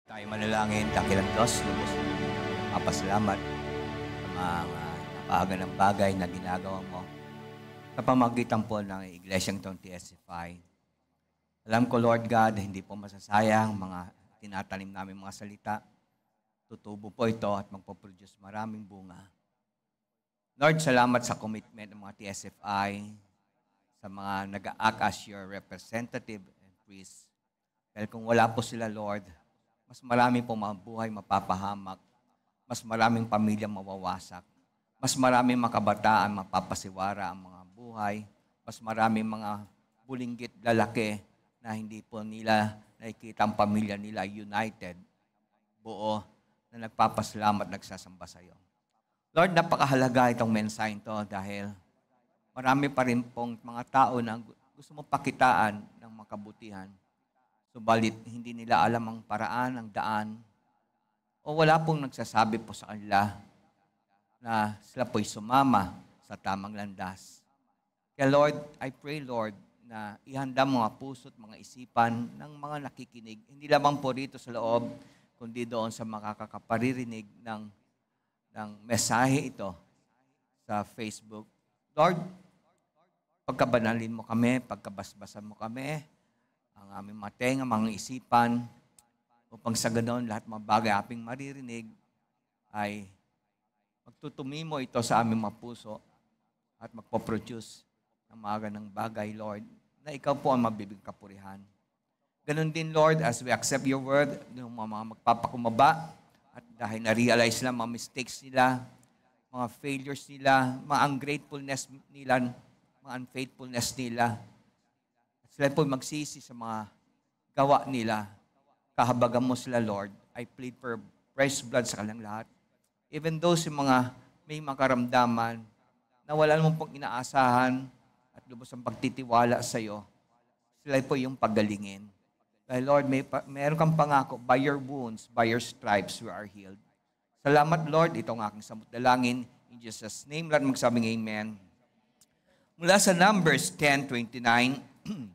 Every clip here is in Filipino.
Tayo manalangin, dakilang Diyos, lubos papasalamat sa mga napaaganang bagay na ginagawa mo sa pamagitan po ng Iglesyang itong TSFI. Alam ko, Lord God, hindi po masasayang mga tinatanim namin mga salita. Tutubo po ito at magpo-produce maraming bunga. Lord, salamat sa commitment ng mga TSFI, sa mga nag-a-act as your representative and priest. Dahil kung wala po sila, Lord, mas marami po mga buhay mapapahamak, mas maraming pamilya mawawasak, mas maraming makabataan mapapasiwara ang mga buhay, mas maraming mga bulinggit lalaki na hindi po nila nakikita ang pamilya nila united, buo, na nagpapasalamat, nagsasamba sa iyo. Lord, napakahalaga itong mensahe ito dahil marami pa rin pong mga tao na gusto mo pakitaan ng makabutihan. Subalit, hindi nila alam ang paraan, ang daan, o wala pong nagsasabi po sa kanila na sila po'y sumama sa tamang landas. Kaya Lord, I pray, Lord, na ihanda mga puso't mga isipan ng mga nakikinig, hindi lamang po rito sa loob, kundi doon sa makakaparirinig ng mensahe ito sa Facebook. Lord, pagkabanalin mo kami, pagkabasbasan mo kami, ang aming mga tenga, mga isipan, upang sa ganoon lahat mga bagay aping maririnig ay magtutumi mo ito sa aming mga puso at magpo-produce ng mga ganang bagay, Lord, na ikaw po ang mabibig kapurihan. Ganon din, Lord, as we accept your word, yung mga magpapakumaba, at dahil na-realize nila mga mistakes nila, mga failures nila, mga ungratefulness nila, mga unfaithfulness nila, sila po magsisi sa mga gawa nila. Kahabagan mo sila, Lord. I plead for precious blood sa kanilang lahat. Even those yung mga may makaramdaman na wala naman pong inaasahan at lubos ang pagtitiwala sa iyo, sila po yung pagalingin. Dahil Lord, mayroon kang pangako, by your wounds, by your stripes, we are healed. Salamat, Lord. Itong aking samot dalangin. In Jesus' name, lahat magsabing amen. Mula sa Numbers 10:29,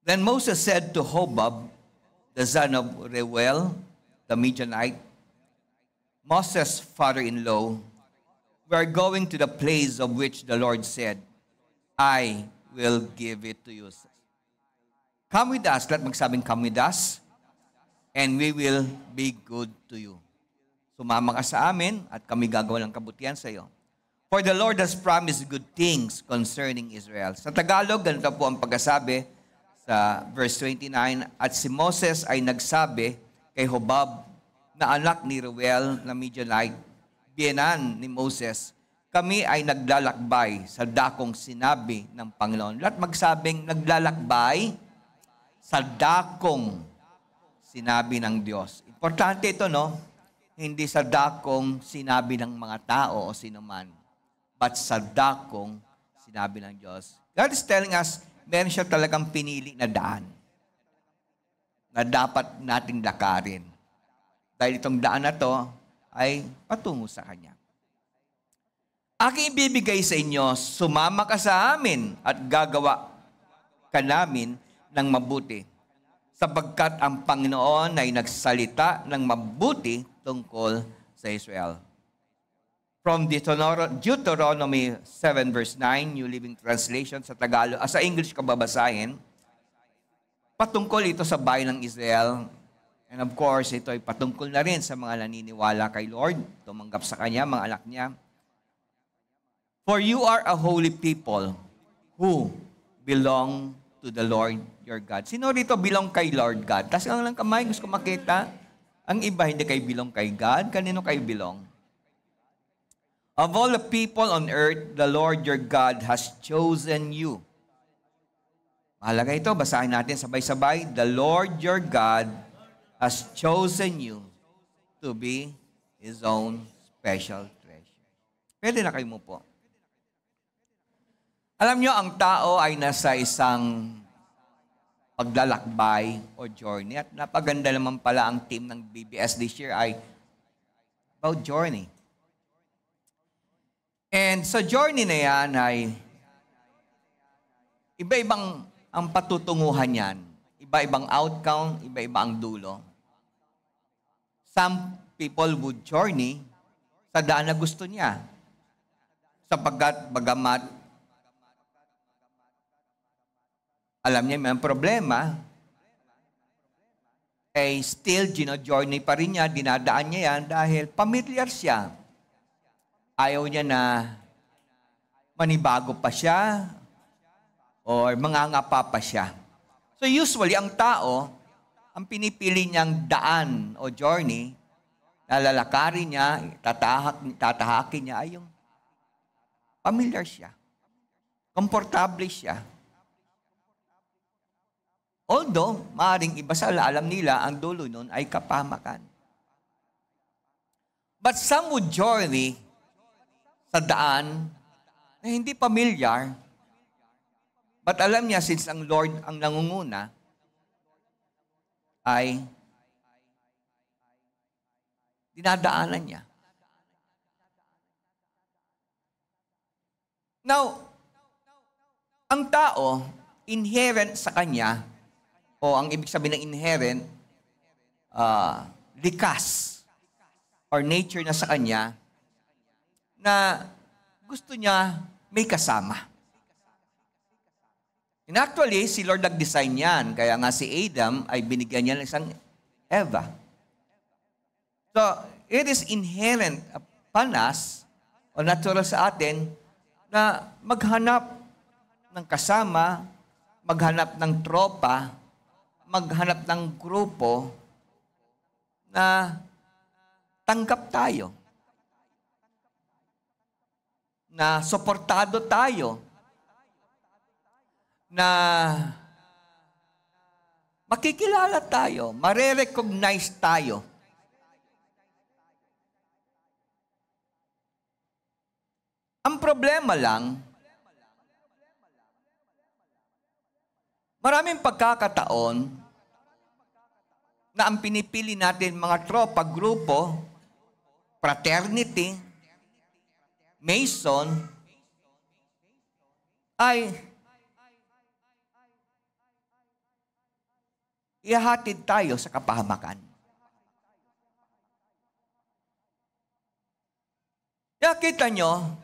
Then Moses said to Hobab, the son of Reuel, the Midianite, Moses' father-in-law, we are going to the place of which the Lord said, I will give it to you. Come with us. Let magsabing come with us, and we will be good to you. Sumama ka sa amin, at kami gagawa ng kabutihan sa iyo. For the Lord has promised good things concerning Israel. Sa Tagalog, ganito po ang pagkasabi sa verse 29, at si Moses ay nagsabi kay Hobab na anak ni Reuel na Midianite, biyenan ni Moses, kami ay naglalakbay sa dakong sinabi ng Panginoon. Lahat magsabing naglalakbay sa dakong sinabi ng Diyos. Importante ito, no? Hindi sa dakong sinabi ng mga tao o sinuman, but sa dakong sinabi ng Diyos. God is telling us, meron siya talagang pinili na daan na dapat nating lakarin. Dahil itong daan na to ay patungo sa Kanya. Aking ibibigay sa inyo, sumama ka sa amin at gagawa ka namin ng mabuti. Sapagkat ang Panginoon ay nagsalita ng mabuti tungkol sa Israel. From Deuteronomy 7 verse 9, New Living Translation sa Tagalog, sa English ka babasahin, patungkol ito sa bayan ng Israel. And of course, ito ay patungkol na rin sa mga naniniwala kay Lord, tumanggap sa Kanya, mga anak niya. For you are a holy people who belong to the Lord your God. Sino rito belong kay Lord God? Taas lang kamay, gusto ko makita. Ang iba hindi kayo belong kay God. Kanino kayo belong? Of all the people on earth, the Lord your God has chosen you. Mahalaga ito, basahin natin sabay-sabay. The Lord your God has chosen you to be His own special treasure. Pwede na kayo mo po. Alam nyo, ang tao ay nasa isang paglalakbay o journey. At napaganda naman pala ang team ng BBS this year ay about journey. And sa journey na yan ay iba-ibang ang patutunguhan yan. Iba-ibang outcome, iba-iba ang dulo. Some people would journey sa daan na gusto niya. Sapagkat bagamat alam niya may problema, still gino-journey pa rin niya, dinadaan niya yan dahil familiar siya. Ayaw niya na manibago pa siya or mangangapa pa siya. So usually, ang tao, ang pinipili niyang daan o journey, na lalakarin niya, tatahakin niya, ay yung familiar siya. Komportable siya. Although, maaaring iba sa alam nila, ang dulo nun ay kapahamakan. But some would journey sa daan na hindi familiar, but alam niya, since ang Lord ang nangunguna, ay dinadaanan niya. Now, ang tao, inherent sa kanya, o ang ibig sabihin ng inherent, likas, or nature na sa kanya, na gusto niya may kasama. And actually, si Lord nag-design yan. Kaya nga si Adam ay binigyan niya ng isang Eva. So, it is inherent upon us, o natural sa atin, na maghanap ng kasama, maghanap ng tropa, maghanap ng grupo na tanggap tayo, na suportado tayo, na makikilala tayo, mare-recognize tayo. Ang problema lang, maraming pagkakataon na ang pinipili natin mga tropa, grupo, fraternity, Mason, ay ihahatid tayo sa kapahamakan. Kaya kita nyo,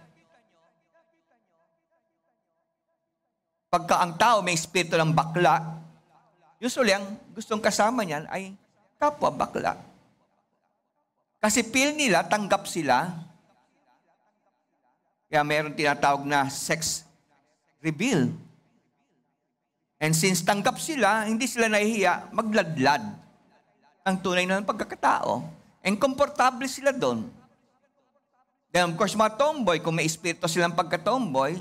pagka ang tao may espiritu ng bakla, usually ang gustong kasama niyan ay kapwa bakla. Kasi feel nila, tanggap sila. Kaya mayroon tinatawag na sex reveal. And since tanggap sila, hindi sila nahihiya, magladlad ang tunay na pagkakatao. And komportable sila doon. Then of course, mga tomboy, kung may espiritu silang pagka-tomboy,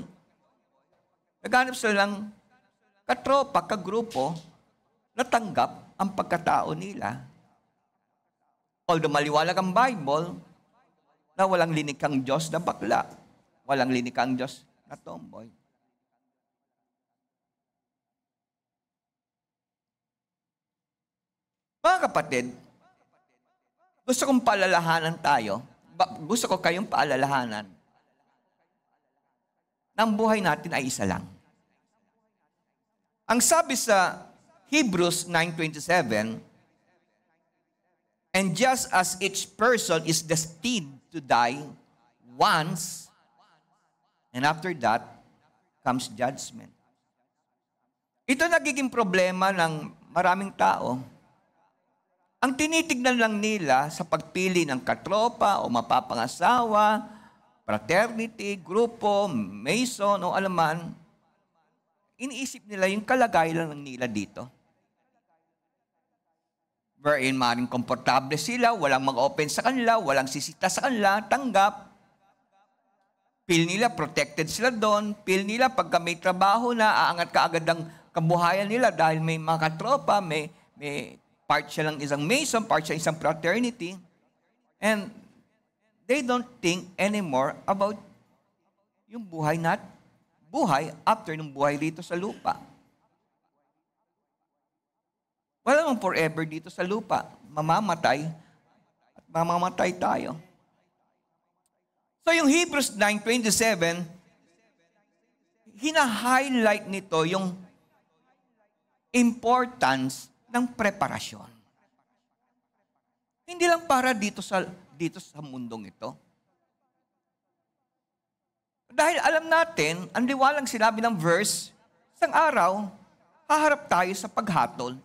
naghanap sila ng katropa, kagrupo, na tanggap ang pagkatao nila. Although maliwalag ang Bible, na walang linikang Diyos na bakla, walang linikang Diyos na tomboy. Mga kapatid, gusto kong paalalahanan tayo, gusto ko kayong paalalahanan, na ang buhay natin ay isa lang. Ang sabi sa Hebrews 9:27, and just as each person is destined to die once, and after that comes judgment. Ito nagiging problema ng maraming tao. Ang tinitignan lang nila sa pagpili ng katropa o mapapangasawa, fraternity, grupo, Mason o alaman, iniisip nila yung kalagayan lang nila dito. Wherein maring komportable sila, walang mag-open sa kanila, walang sisita sa kanila, tanggap. Feel nila, protected sila doon. Feel nila, pagka may trabaho na, aangat kaagad ang kabuhayan nila dahil may mga katropa, may part siya lang isang Mason, part siya isang fraternity. And they don't think anymore about yung buhay after ng buhay dito sa lupa. Wala namang forever dito sa lupa. Mamamatay at mamamatay tayo. So yung Hebrews 9:27, hina-highlight nito yung importance ng preparasyon. Hindi lang para dito sa mundong ito. Dahil alam natin, ang liwalang sinabi ng verse, isang araw, haharap tayo sa paghatol.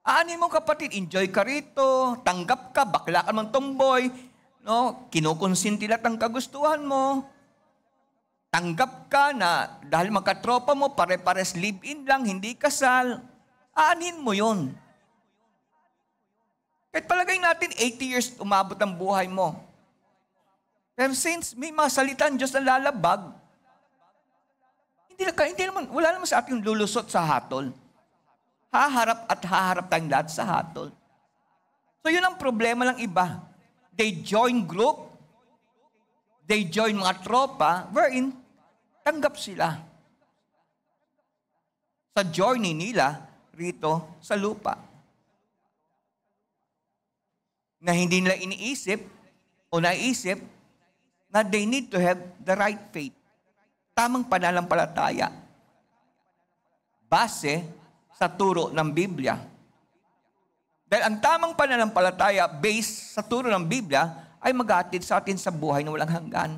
Aanin mo kapatid, enjoy ka rito, tanggap ka, bakla ka ng tomboy, no? Kinukonsinti lahat ang kagustuhan mo. Tanggap ka na dahil magkatropa mo, pare-pares live-in lang, hindi kasal. Aanin mo yun. Kahit palagay natin, 80 years umabot ang buhay mo. Pero since may mga salita ng Diyos na lalabag, wala naman sa ating lulusot sa hatol. Haharap tayong lahat sa hatol. So yun ang problema ng iba. They join group, they join mga tropa, wherein tanggap sila sa journey nila rito sa lupa. Na hindi nila iniisip o naisip na they need to have the right faith. Tamang pananampalataya. Base sa turo ng Biblia. Dahil ang tamang pananampalataya based sa turo ng Biblia ay mag-aatid sa atin sa buhay na walang hanggan.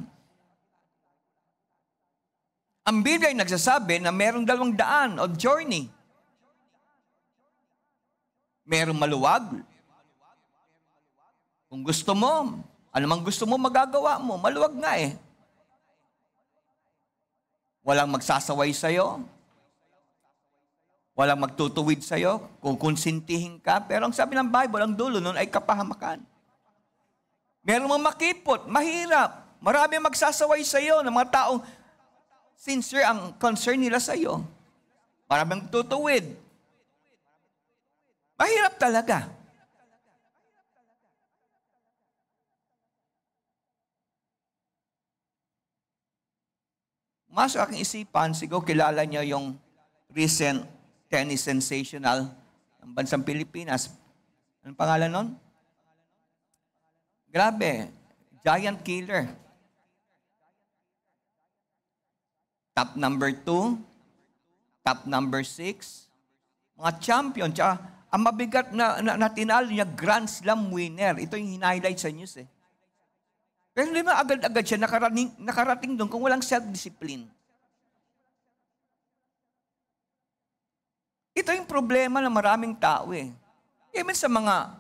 Ang Biblia ay nagsasabi na mayroong 2 daan o journey. Mayroong maluwag. Kung gusto mo, anumang gusto mo magagawa mo, maluwag nga eh. Walang magsasaway sa'yo. Walang magtutuwid sa'yo. Kung konsintihin ka. Pero ang sabi ng Bible, ang dulo nun ay kapahamakan. Meron mong makipot, mahirap. Marami magsasaway sa'yo ng mga taong sincere ang concern nila sa'yo. Maraming magtutuwid. Mahirap talaga. Masok aking isipan, siguro kilala niyo yung recent tennis sensational ng bansang Pilipinas. Anong pangalan nun? Grabe, giant killer. Top number 2, top number 6, mga champion. Tsaka, ang mabigat na tinalo niya, Grand Slam winner. Ito yung hinighlight sa news eh. Pero hindi ba agad-agad siya nakarating doon kung walang self-discipline? Ito yung problema ng maraming tao eh. Even sa mga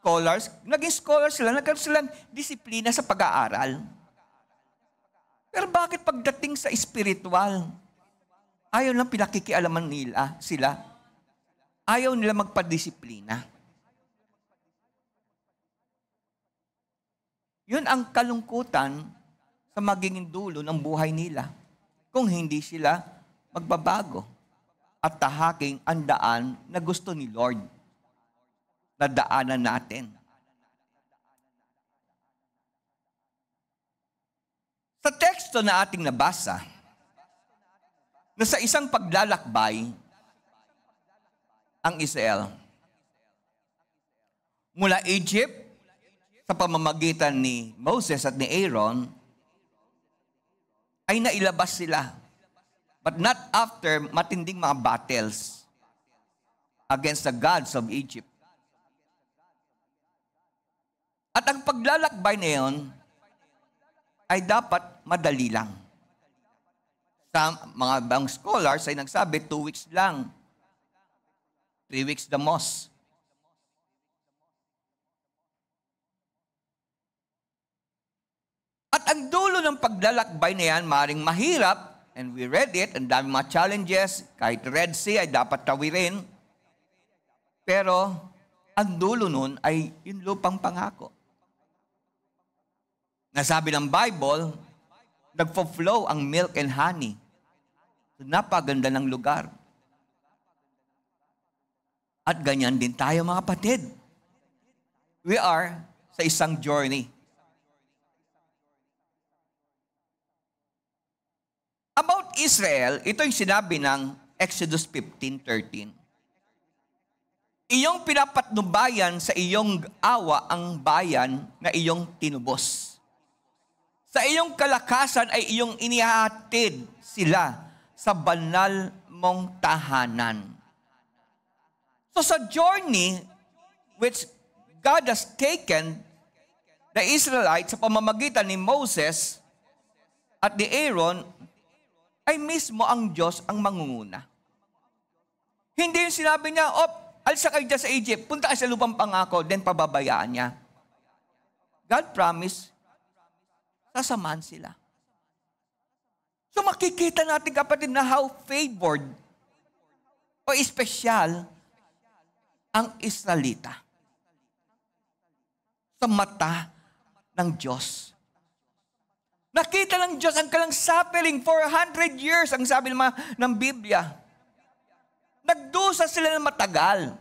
scholars, naging scholars sila, nagkaroon silang disiplina sa pag-aaral. Pero bakit pagdating sa spiritual, ayaw lang pinakikialaman nila sila? Ayaw nila magpadisiplina. Yun ang kalungkutan sa magiging dulo ng buhay nila kung hindi sila magbabago at tahaking ang daan na gusto ni Lord na daanan natin. Sa teksto na ating nabasa, na sa isang paglalakbay ang Israel mula Egypt sa pamamagitan ni Moses at ni Aaron, ay nailabas sila. But not after matinding mga battles against the gods of Egypt. At ang paglalakbay na yun ay dapat madali lang. Sa mga bang scholars ay nagsabi, 2 weeks lang. 3 weeks the most. At ang dulo ng paglalakbay na yan, maaaring mahirap, and we read it, ang dami mga challenges, kahit Red Sea ay dapat tawirin. Pero, ang dulo nun ay yung lupang pangako. Nasabi ng Bible, nagpo-flow ang milk and honey. So, napaganda ng lugar. At ganyan din tayo mga kapatid. We are sa isang journey. About Israel, ito yung sinabi ng Exodus 15:13. Iyong pinapatnubayan sa iyong awa ang bayan na iyong tinubos. Sa iyong kalakasan ay iyong inihatid sila sa banal mong tahanan. So sa journey which God has taken the Israelites sa pamamagitan ni Moses at ni Aaron, ay mismo ang Diyos ang mangunguna. Hindi yung sinabi niya, alsa kayo dyan sa Egypt, punta kayo sa lupang pangako, then pababayaan niya. God promised, sasamahan sila. So makikita natin, kapatid, na how favored o espesyal ang Israelita sa mata ng Diyos. Nakita ng Diyos ang kalang suffering for 100 years, ang sabi ng Biblia. Nagdusa sila ng matagal.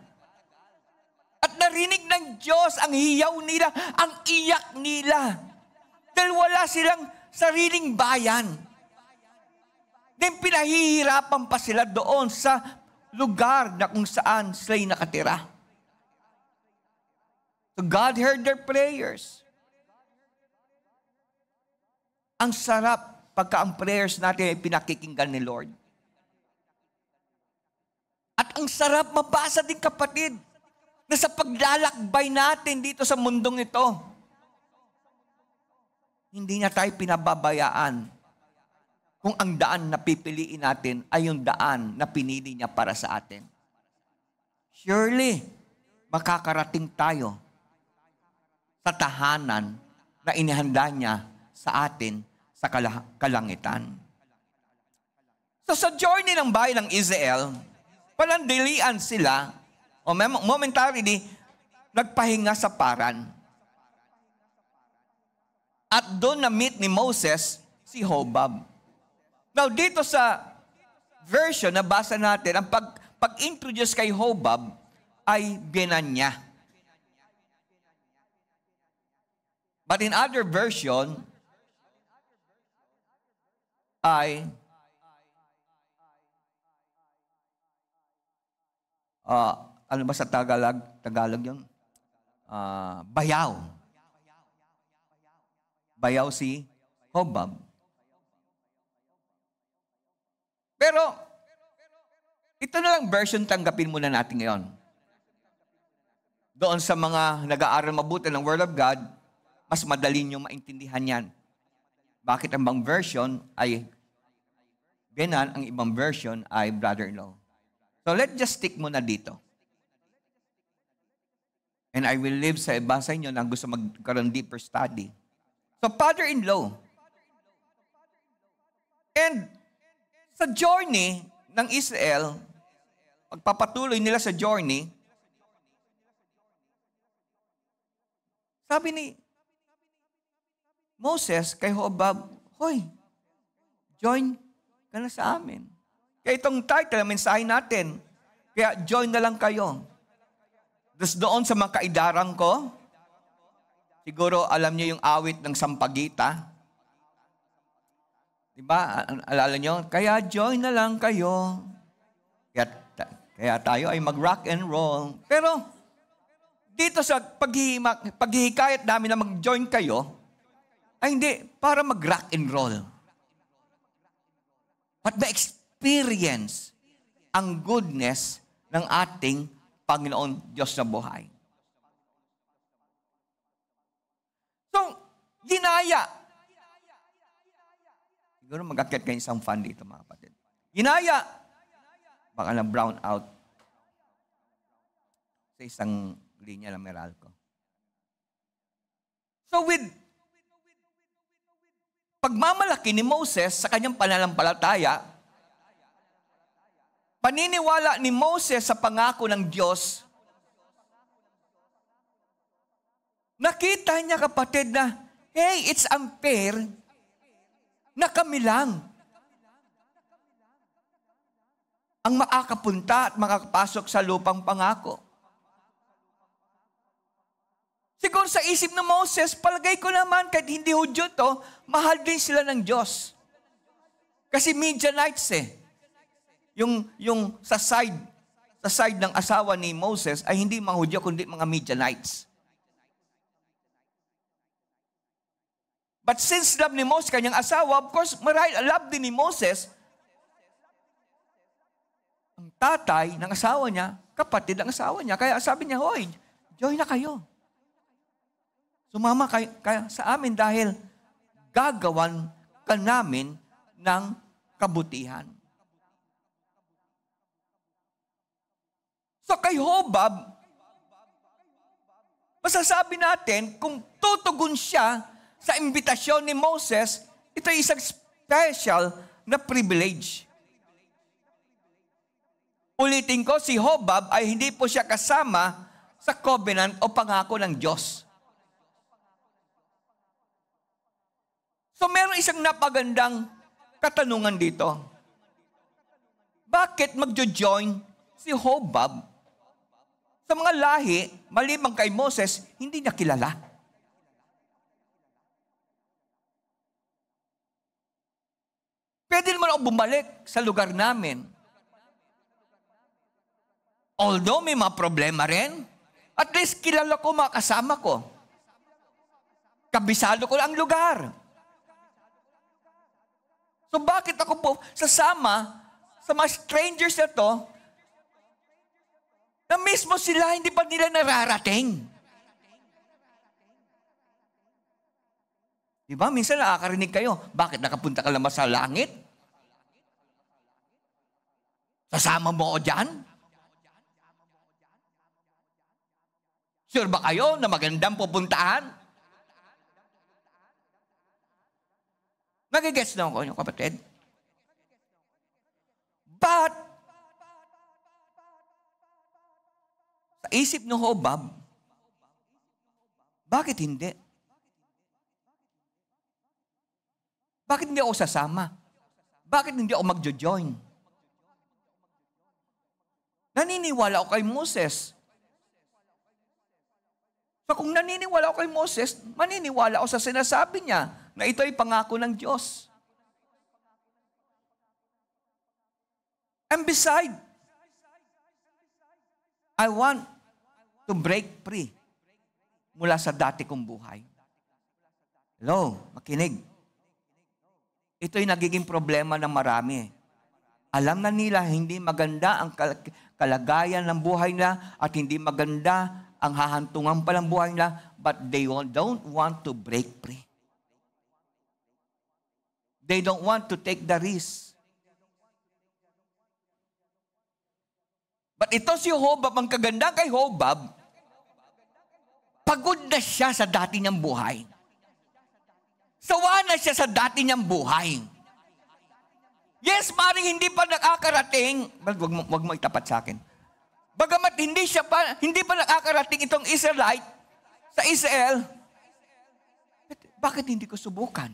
At narinig ng Diyos ang hiyaw nila, ang iyak nila. Dahil wala silang sariling bayan. Then pinahihirapan pa sila doon sa lugar na kung saan sila'y nakatira. So God heard their prayers. Ang sarap pagka ang prayers natin ay pinakikinggan ni Lord. At ang sarap mabasa din, kapatid, na sa paglalakbay natin dito sa mundong ito, hindi na tayo pinababayaan kung ang daan na pipiliin natin ay yung daan na pinili niya para sa atin. Surely, makakarating tayo sa tahanan na inihanda niya sa atin sa kalangitan. So sa journey ng bayan ng Israel, panandalian sila, o momentarily, nagpahinga sa paran. At doon na-meet ni Moses si Hobab. Now, dito sa version na basa natin, ang pag-introduce kay Hobab ay biyenan niya. But in other version, ay ano ba sa Tagalog yun? Bayaw. Bayaw si Hobab. Pero, ito na lang version tanggapin muna natin ngayon. Doon sa mga nag-aaral mabuti ng Word of God, mas madali nyo maintindihan yan. Bakit ang ibang version ay Benan, ang ibang version ay brother-in-law. So let's just stick muna dito. And I will leave sa iba sa inyo na gusto magkaroon deeper study. So father-in-law. And sa journey ng Israel, pagpapatuloy nila sa journey, sabi ni Moses kay Hobab, hoy, join ka na sa amin. Kaya itong title, mensahe natin, kaya join na lang kayo. Doon sa mga kaidaran ko, siguro alam niyo yung awit ng Sampaguita. Diba? Alala niyo? Kaya join na lang kayo. Kaya tayo ay mag-rock and roll. Pero, dito sa paghihikayat namin na mag-join kayo, ay hindi, para mag-rock and roll. But ma-experience ang goodness ng ating Panginoon Diyos na buhay. So, ginaya. Siguro mag-akit kayo isang fan dito, mga kapatid. Ginaya. Baka na brown out sa isang linya ng Meralco. So, with pagmamalaki ni Moses sa kanyang pananampalataya, paniniwala ni Moses sa pangako ng Diyos, nakita niya, kapatid, na, hey, it's unfair na kami lang ang makakapunta at makakapasok sa lupang pangako. Siguro sa isip ng Moses, palagay ko naman, kahit hindi Hudyo to, mahal din sila ng Diyos. Kasi Midianites Yung sa side ng asawa ni Moses ay hindi mga Hudyo, kundi mga Midianites. But since love ni Moses kanyang asawa, of course, love din ni Moses, ang tatay ng asawa niya, kapatid ang asawa niya. Kaya sabi niya, hoy, join na kayo. Sumama kayo sa amin dahil gagawan ka namin ng kabutihan. So kay Hobab, masasabi natin kung tutugon siya sa imbitasyon ni Moses, ito ay isang special na privilege. Ulitin ko, si Hobab ay hindi po siya kasama sa covenant o pangako ng Diyos. So meron isang napagandang katanungan dito. Bakit magjo-join si Hobab sa mga lahi, maliban kay Moses, hindi niya kilala? Pwede naman ako bumalik sa lugar namin. Although may mga problema rin, at least kilala ko mga kasama ko. Kabisado ko lang ang lugar. So bakit ako po sasama sa mga strangers na to na mismo sila hindi pa nila nararating? Diba? Minsan nakakarinig kayo, bakit nakapunta ka lang sa langit? Sasama mo ako dyan? Sure ba kayo na magandang pupuntahan? Nagigets na ako yung kapatid. But, sa isip ng Hobab, bakit hindi? Bakit hindi ako sasama? Bakit hindi ako magjo-join? Naniniwala ako kay Moses. So kung naniniwala ako kay Moses, maniniwala ako sa sinasabi niya na ito ay pangako ng Diyos. And beside, I want to break free mula sa dati kong buhay. Hello, makinig. Ito ay nagiging problema ng marami. Alam na nila hindi maganda ang kalagayan ng buhay nila at hindi maganda ang hahantungan palang buhay nila, but they don't want to break free. They don't want to take the risk. But ito si Hobab, ang kaganda kay Hobab, pagod na siya sa dati niyang buhay. Sawa na siya sa dati niyang buhay. Yes, maring hindi pa nakakarating, wag mo itapat sa akin. Bagamat hindi pa nakakarating itong Israelite sa Israel, bakit hindi ko subukan?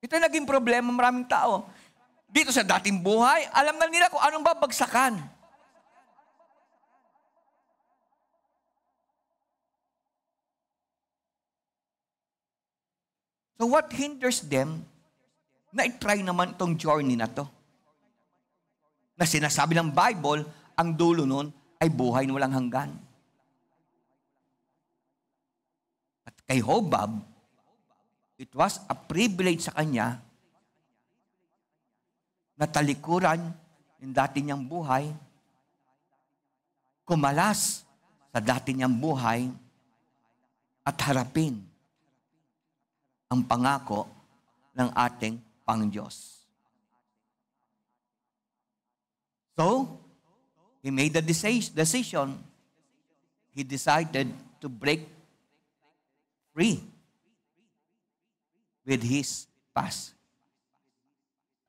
Ito naging problema ng maraming tao. Dito sa dating buhay, alam na nila kung anong babagsakan. So what hinders them na i-try naman itong journey na to? Na sinasabi ng Bible, ang dulo nun ay buhay na walang hanggan. At kay Hobab, it was a privilege sa kanya na talikuran yung dati niyang buhay, kumalas sa dati niyang buhay, at harapin ang pangako ng ating Pangdiyos. So, he made the decision. He decided to break free with his past.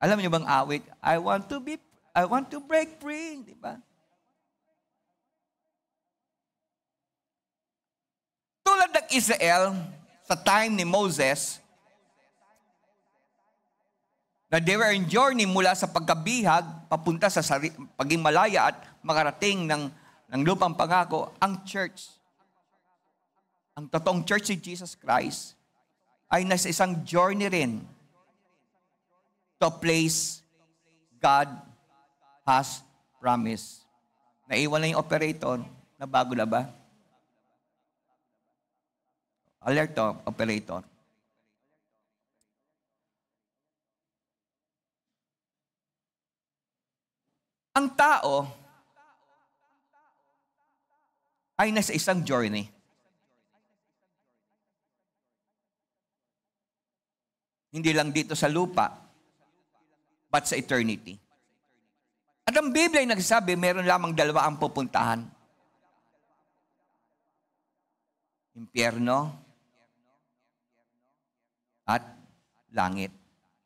Alam niyo bang awit? I want to break free, di ba? Tulad ng Israel sa time ni Moses, na they were in journey mula sa pagkabihag papunta sa paging malaya at makarating ng lupang pangako, ang church, ang totoong church ni Jesus Christ, ay nasa isang journey rin to a place God has promised. Naiwan na yung operator, na bago na ba? Alert to, operator. Ang tao ay nasa isang journey. Hindi lang dito sa lupa, but sa eternity. At ang Biblia ay nagsasabi, meron lamang dalawa ang pupuntahan. Impyerno at langit.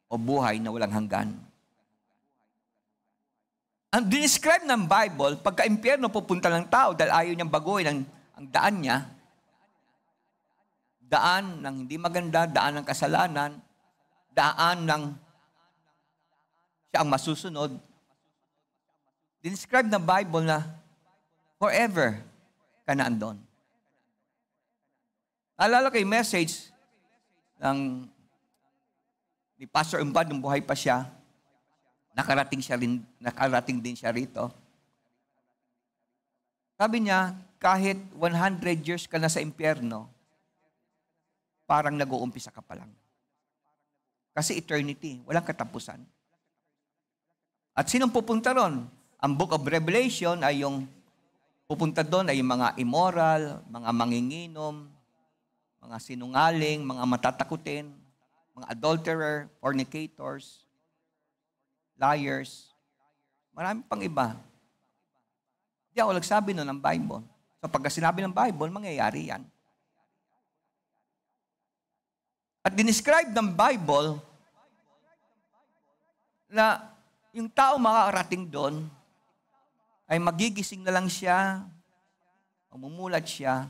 O buhay na walang hanggan. Ang dinescribe ng Bible, pagka-impyerno pupunta ng tao dahil ayaw niyang baguhin ang daan niya, daan ng hindi maganda, daan ng kasalanan, daan ng siya ang masusunod. Dinescribe ng Bible na forever ka na andon. Naalala ko yung message ni Pastor Umbad nung buhay pa siya. Nakarating din siya rito. Sabi niya, kahit 100 years ka na sa impyerno, parang nag-uumpisa ka pa lang. Kasi eternity, walang katapusan. At sinong pupunta ron? Ang Book of Revelation ay yung pupunta doon ay yung mga immoral, mga manginginom, mga sinungaling, mga matatakutin, mga adulterer, fornicators, liars, marami pang iba. Hindi ako nagsabi nun ng Bible. So pagka sinabi ng Bible, mangyayari yan. At dinescribe ng Bible na yung tao makakarating doon ay magigising na lang siya, mamumulat siya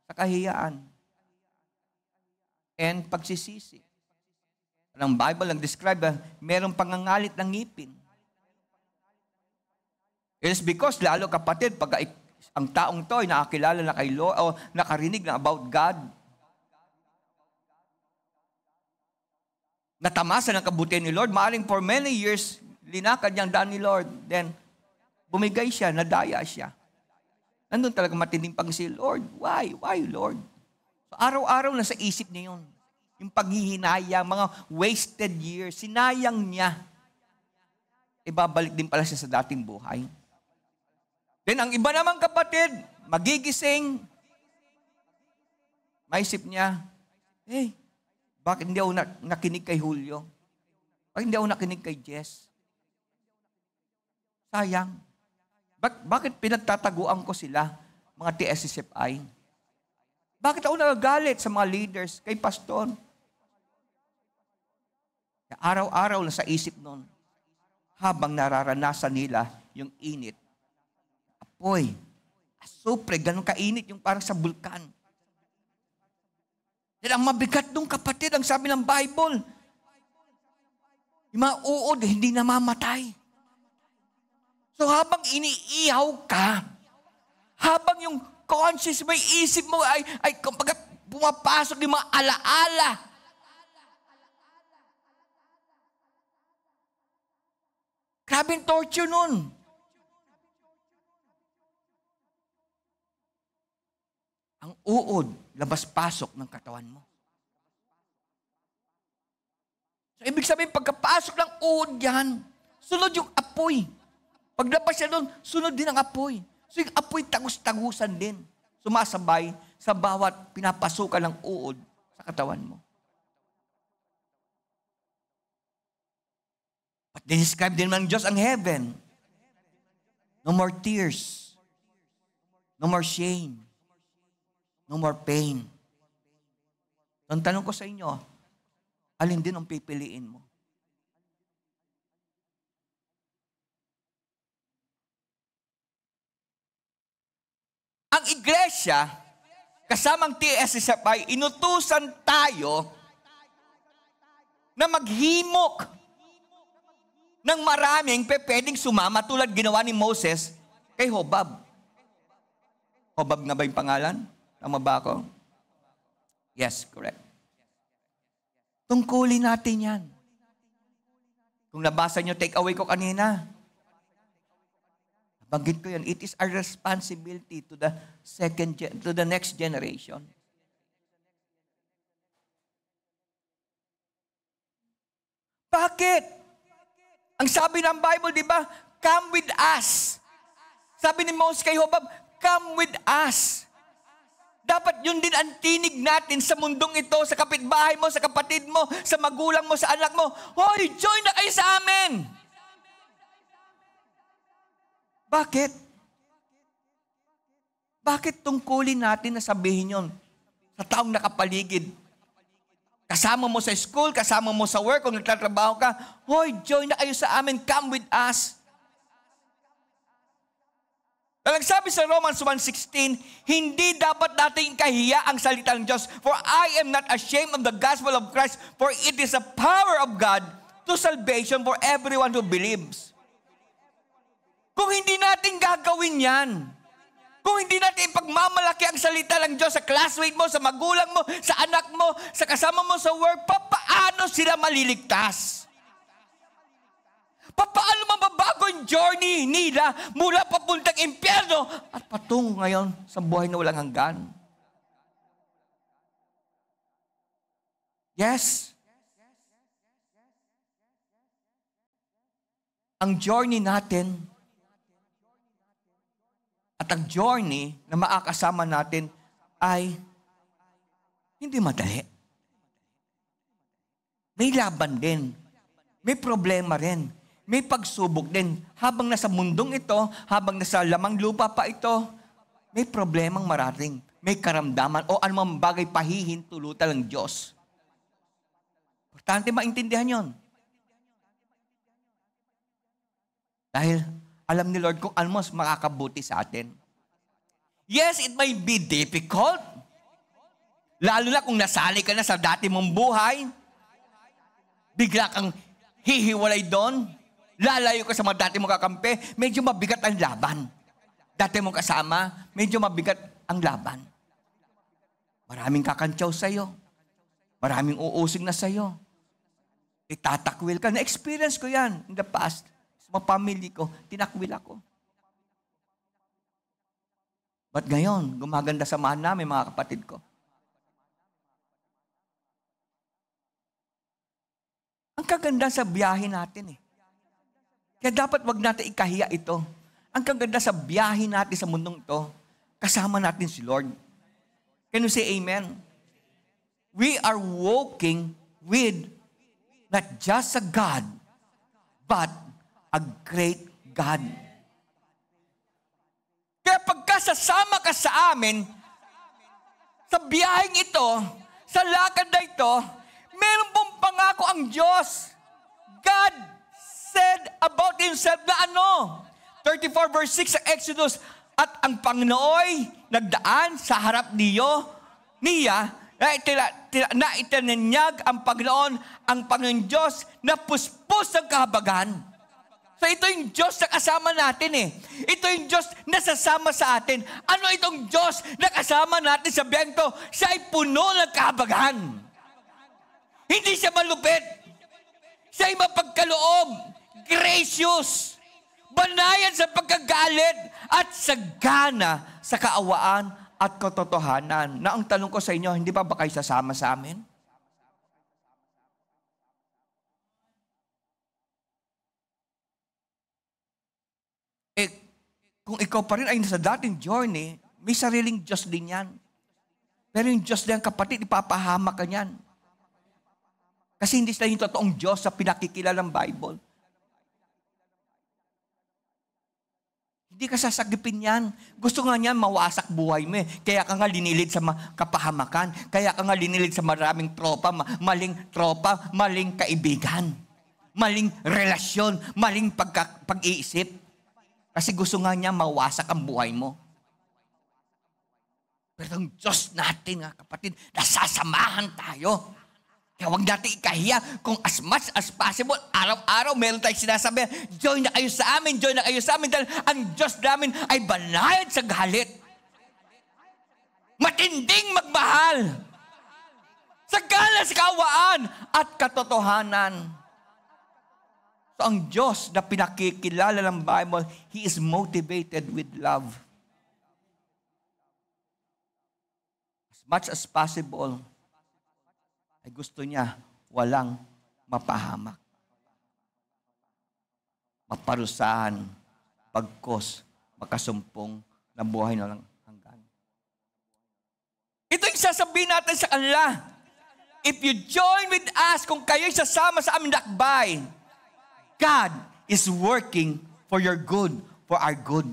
sa kahiyaan and pagsisisi. Ang Bible ang describe na merong pangangalit ng ngipin. It is because, lalo kapatid, pag ang taong to ay nakakilala na kay Lord o nakarinig na about God, natamasa ng kabutihan ni Lord, maaring for many years, linakad niyang daan ni Lord. Then, bumigay siya, nadaya siya. Nandun talaga matinding pagsi, Lord, why? Why, Lord? So, araw-araw na sa isip niya yun. Yung paghihinayang, mga wasted years, sinayang niya. Ibabalik din pala siya sa dating buhay. Then, ang iba namang kapatid, magigising, maisip niya, hey, bakit hindi ako nakinig kay Julio? Bakit hindi ako nakinig kay Jess? Sayang. Bakit pinagtataguan ko sila, mga TSCFI? Bakit ako nagagalit sa mga leaders, kay pastor? Araw-araw na sa isip nun, habang nararanasan nila yung init. Apoy, asupre, ganun kainit yung parang sa bulkan. Yan ang mabigat nung kapatid, ang sabi ng Bible. Yung mga uod, hindi namamatay. So habang iniihaw ka, habang yung conscious mo, isip mo ay kumbaga pumapasok yung mga alaala. Grabing torture nun. Ang uod, labas-pasok ng katawan mo. So, ibig sabihin, pagkapasok ng uod yan, sunod yung apoy. Paglabas siya doon, sunod din ang apoy. So, yung apoy tagus-tagusan din. Sumasabay sa bawat pinapasukan ng uod sa katawan mo. But describe din ng Diyos ang heaven. No more tears. No more shame. No more pain. Ang tanong ko sa inyo, alin din ang pipiliin mo? Ang iglesia, kasamang TSCFI, inutusan tayo na maghimok ng maraming pwedeng sumama tulad ginawa ni Moses kay Hobab. Hobab nga ba yung pangalan? Tama ba ako? Yes, correct. Tungkulin natin yan. Kung nabasa nyo, take away ko kanina. Banggit ko yan, it is our responsibility to the next generation. Bakit? Ang sabi ng Bible, di ba? come with us. Sabi ni Moses kay Hobab, come with us. Dapat yun din ang tinig natin sa mundong ito, sa kapitbahay mo, sa kapatid mo, sa magulang mo, sa anak mo. Hoy, join na kayo sa amin. Bakit? Bakit tungkulin natin na sabihin yun sa taong nakapaligid? Kasama mo sa school, kasama mo sa work, kung nagtatrabaho ka, hoy, join na kayo sa amin, come with us. Sabi sa Romans 1:16, hindi dapat natin kahiya ang salita ng Diyos, for I am not ashamed of the gospel of Christ, for it is a power of God to salvation for everyone who believes. Kung hindi natin gagawin yan, kung hindi natin ipagmamalaki ang salita ng Diyos sa classmate mo, sa magulang mo, sa anak mo, sa kasama mo sa work, paano sila maliligtas? Paano mababago yung journey nila mula papuntang impyerno at patungo ngayon sa buhay na walang hanggan? Yes. Ang journey natin at ang journey na makakasama natin ay hindi madali. May laban din. May problema rin. May pagsubok din. Habang nasa mundong ito, habang nasa lamang lupa pa ito, may problemang marating. May karamdaman o anumang bagay pahihintulutan ng Diyos. Importante maintindihan yon. Dahil alam ni Lord kung ano mas makakabuti sa atin. Yes, it may be difficult. Lalo na kung nasali ka na sa dati mong buhay, bigla kang hihiwalay doon, lalayo ka sa mga dati mong kakampi, medyo mabigat ang laban. Dati mong kasama, medyo mabigat ang laban. Maraming kakantsaw sa'yo. Maraming uusig na sa'yo. Itatakwil ka. Na-experience ko yan in the past. Sa mga family ko, tinakwil ako. But ngayon, gumaganda samahan namin mga kapatid ko. Ang kaganda sa biyahe natin eh. Kaya dapat wag natin ikahiya ito. Ang kaganda sa biyahe natin sa mundong ito, kasama natin si Lord. Can you say amen? We are walking with not just a God, but a great God. Kaya pagkasasama ka sa amin, sa biyaheng ito, sa lakad na ito, meron pong pangako ang Diyos. God said about Himself na 34 verse 6 sa Exodus, at ang Pangnooy nagdaan sa harap niya, na itininyag ang Panginoon Diyos na puspos ng kahabagan. So ito yung Diyos na kasama natin eh. Ito yung Diyos na sasama sa atin. Ano itong Diyos na kasama natin sa biyang to? Siya ay puno ng kahabagan. Hindi siya malupit. Siya ay mapagkaloob, gracious, banayan sa pagkagalit, at sagana sa kaawaan at katotohanan. Na ang tanong ko sa inyo, hindi ba kayo sasama sa amin? Kung ikaw pa rin ay nasa dating journey, may sariling Diyos din yan. Pero yung Diyos din, kapatid, ipapahamak ka niyan. Kasi hindi sila yung totoong Diyos sa pinakikilala ng Bible. Hindi ka sasagipin yan. Gusto nga niyan, mawasak buhay mo eh. Kaya ka nga linilid sa kapahamakan. Kaya ka nga linilid sa maraming tropa, maling kaibigan. Maling relasyon, maling pag-iisip. Kasi gusto nga niya mawasak ang buhay mo. Pero ang Diyos natin, kapatid, nasasamahan tayo. Kaya huwag natin ikahiya kung as much as possible, araw-araw meron tayong sinasabi, join na kayo sa amin, dahil ang Diyos namin ay banayad sa galit. Matinding magmahal. Sagana sa kaawaan at katotohanan. So ang Diyos na pinakikilala ng Bible, He is motivated with love. As much as possible, ay gusto niya walang mapahamak. maparusahan, pagkos, makasumpong na buhay na lang hanggan. Ito yung sasabihin natin sa kanila. If you join with us, kung kayo'y sasama sa aming lakbay, God is working for your good, for our good.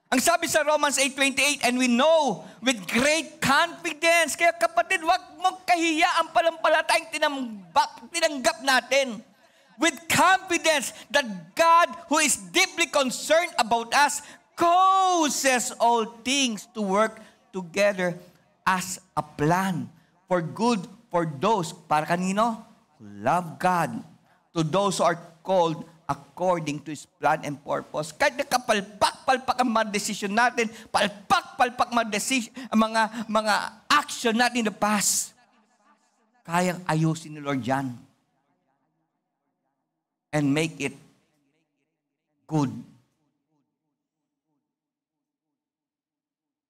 Ang sabi sa Romans 8:28, and we know with great confidence. Kaya kapatid, huwag mong kahiya ang palampalatayang tinanggap natin. With confidence that God, who is deeply concerned about us, causes all things to work together as a plan for good for those, para kanino? Who love God. To those who are called according to His plan and purpose. Kahit nakapalpak-palpak ang mga desisyon natin, palpak-palpak mga action natin in the past, kayang ayusin ni Lord yan. And make it good.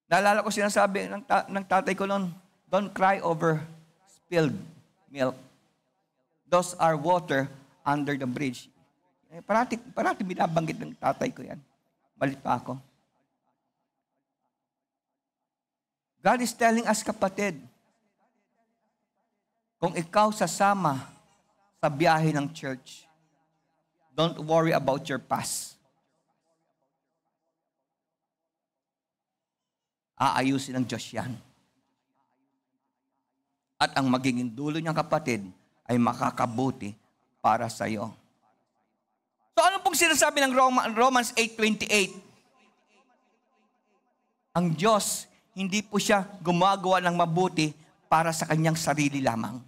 Naalala ko sinasabi ng tatay ko noon, don't cry over spilled milk. Those are water under the bridge. Parati binabanggit ng tatay ko yan. Malit pa ako. God is telling us, kapatid, kung ikaw sasama sa biyahe ng church, don't worry about your past. Aayusin ng Diyos yan. At ang magiging dulo niyang, kapatid, ay makakabuti para sa iyo. So ano pong sinasabi ng Romans 8:28? Ang Diyos, hindi po siya gumagawa ng mabuti para sa kanyang sarili lamang.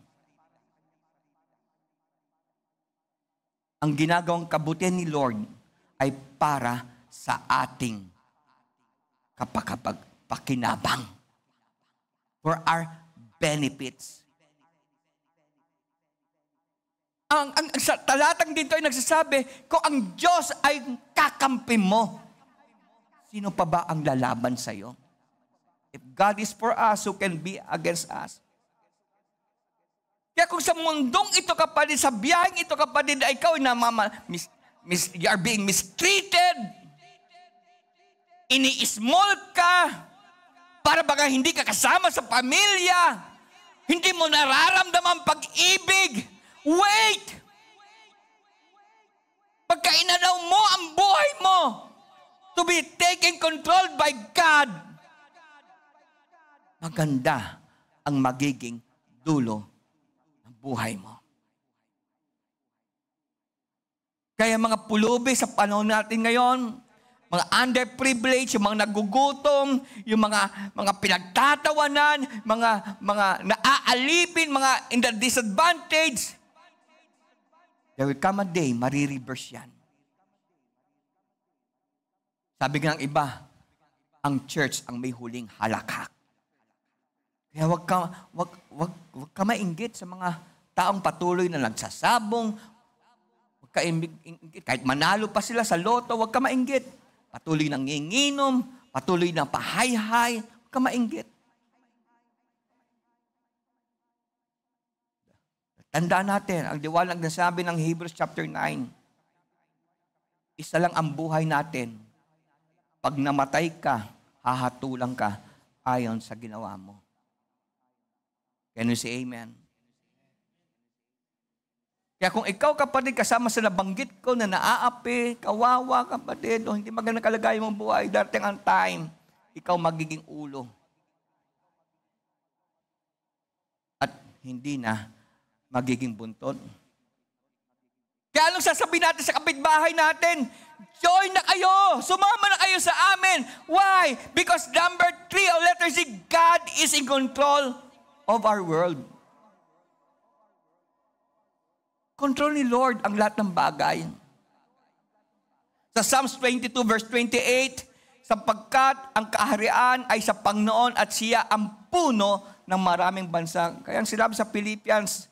Ang ginagawang kabutihan ni Lord ay para sa ating kapag-pakinabang. For our benefits. Ang talatang dito ay nagsasabi, kung ang Diyos ay kakampi mo, sino pa ba ang lalaban sa iyo? If God is for us, who can be against us? Kaya kung sa mundong ito, kapatid, sa biyaheng ito, kapatid, ay ikaw you are being mistreated, ini-small ka, para baga hindi ka kasama sa pamilya, hindi mo nararamdaman pag-ibig, wait! Pagka inalaw mo ang buhay mo to be taken control by God, maganda ang magiging dulo ng buhay mo. Kaya mga pulubi sa panahon natin ngayon, mga underprivileged, yung mga nagugutom, yung mga pinagtatawanan, mga naaalipin, mga in the disadvantage, there will come a day, marireverse yan. Sabi ng iba, ang church ang may huling halakhak. Kaya wag ka mainggit sa mga taong patuloy na nagsasabong. Wag ka mainggit. Kahit manalo pa sila sa loto, wag ka mainggit. Patuloy nang nginginom, patuloy nang pahayhay, wag ka mainggit. Tandaan natin, ang liwanag na sabi ng Hebrews chapter 9, isa lang ang buhay natin. Pag namatay ka, hahatulang ka ayon sa ginawa mo. Can you say amen? Kaya kung ikaw, kapatid, kasama sa nabanggit ko na naaapi, kawawa, kapatid, o hindi magandang kalagayan mong buhay, darating ang time, ikaw magiging ulo. At hindi na magiging buntot. Kaya anong sasabihin natin sa kapitbahay natin? Join na kayo! Sumama na kayo sa amin! Why? Because number 3, or letter C, God is in control of our world. Control ni Lord ang lahat ng bagay. Sa Psalms 22 verse 28, sapagkat ang kaharian ay sa Panginoon at siya ang puno ng maraming bansa. Kaya ang sinabi sa Philippians,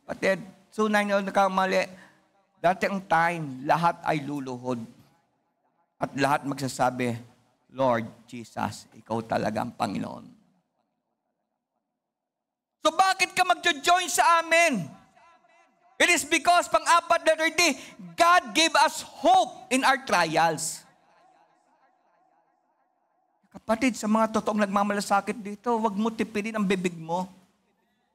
kapatid, so 9 na nakamali, dati ang time, lahat ay luluhod. At lahat magsasabi, Lord Jesus, ikaw talaga ang Panginoon. So bakit ka magjo-join sa amin? It is because, pang-apat na 30, God gave us hope in our trials. Kapatid, sa mga totoong nagmamalasakit dito, huwag mo tipirin ang bibig mo.